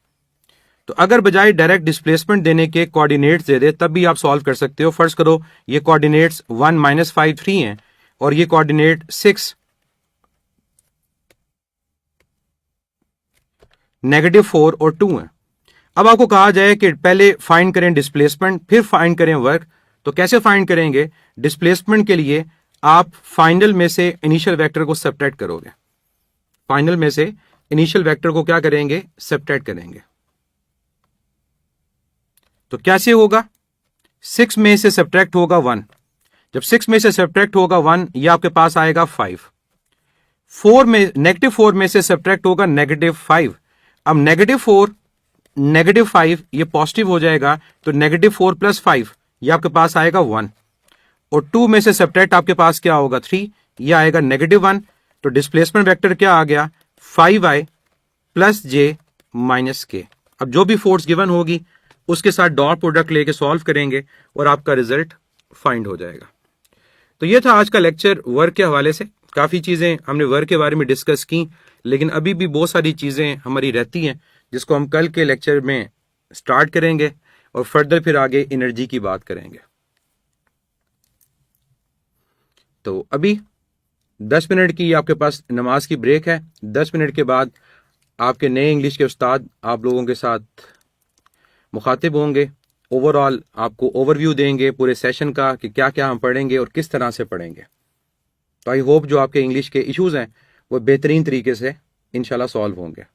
तो अगर बजाय डायरेक्ट डिस्प्लेसमेंट देने के कोऑर्डिनेट्स दे दे तब भी आप सॉल्व कर सकते हो। फर्स्ट करो, ये कोऑर्डिनेट्स 1 -5 3 हैं और ये कोऑर्डिनेट 6 -4 और 2 हैं। अब आपको कहा जाए कि पहले फाइंड करें डिस्प्लेसमेंट फिर फाइंड करें वर्क, तो कैसे फाइंड करेंगे। डिस्प्लेसमेंट के लिए आप फाइनल में से इनिशियल वेक्टर को सब्ट्रैक्ट करोगे। फाइनल में से इनिशियल वेक्टर को क्या करेंगे, सब्ट्रैक्ट करेंगे। तो कैसे होगा, 6 में से सब्ट्रैक्ट होगा 1। जब 6 में से सब्ट्रैक्ट होगा 1 ये आपके पास आएगा 5। 4 में -4 में से सब्ट्रैक्ट होगा -5। अब -4 -5 ये पॉजिटिव हो जाएगा तो -4 + 5 ये आपके पास आएगा 1। और 2 में से सब्ट्रैक्ट आपके पास क्या होगा 3, ये आएगा -1। तो डिस्प्लेसमेंट वेक्टर क्या आ गया, 5i + j - k। अब जो भी फोर्स गिवन होगी उसके साथ डॉट प्रोडक्ट लेके सॉल्व करेंगे और आपका रिजल्ट फाइंड हो जाएगा। तो ये था आज का लेक्चर वर्क के हवाले से। काफी चीजें हमने वर्क के बारे में डिस्कस की, लेकिन अभी भी बहुत सारी चीजें हमारी रहती हैं जिसको हम कल के लेक्चर में स्टार्ट करेंगे और फर्दर फिर आगे एनर्जी की बात करेंगे। तो अभी 10 मिनट की आपके पास नमाज की ब्रेक है। 10 मिनट के बाद आपके नए इंग्लिश के उस्ताद आप लोगों के साथ मुखातिब होंगे। ओवरऑल आपको ओवरव्यू देंगे पूरे सेशन का कि क्या क्या हम पढ़ेंगे और किस तरह से पढ़ेंगे। तो आई होप जो आपके इंग्लिश के इश्यूज हैं वो बेहतरीन तरीके से इंशाल्लाह सॉल्व होंगे।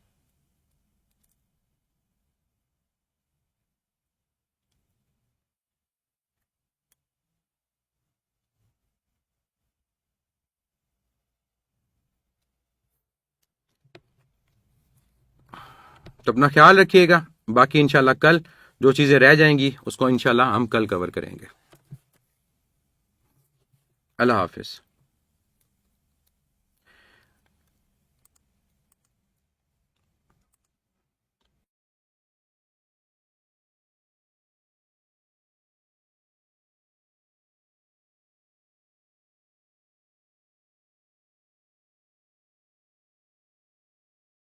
तो अपना ख्याल रखिएगा, बाकी इंशाल्लाह कल जो चीज़ें रह जाएंगी उसको इंशाल्लाह हम कल कवर करेंगे। अल्लाह हाफिज़।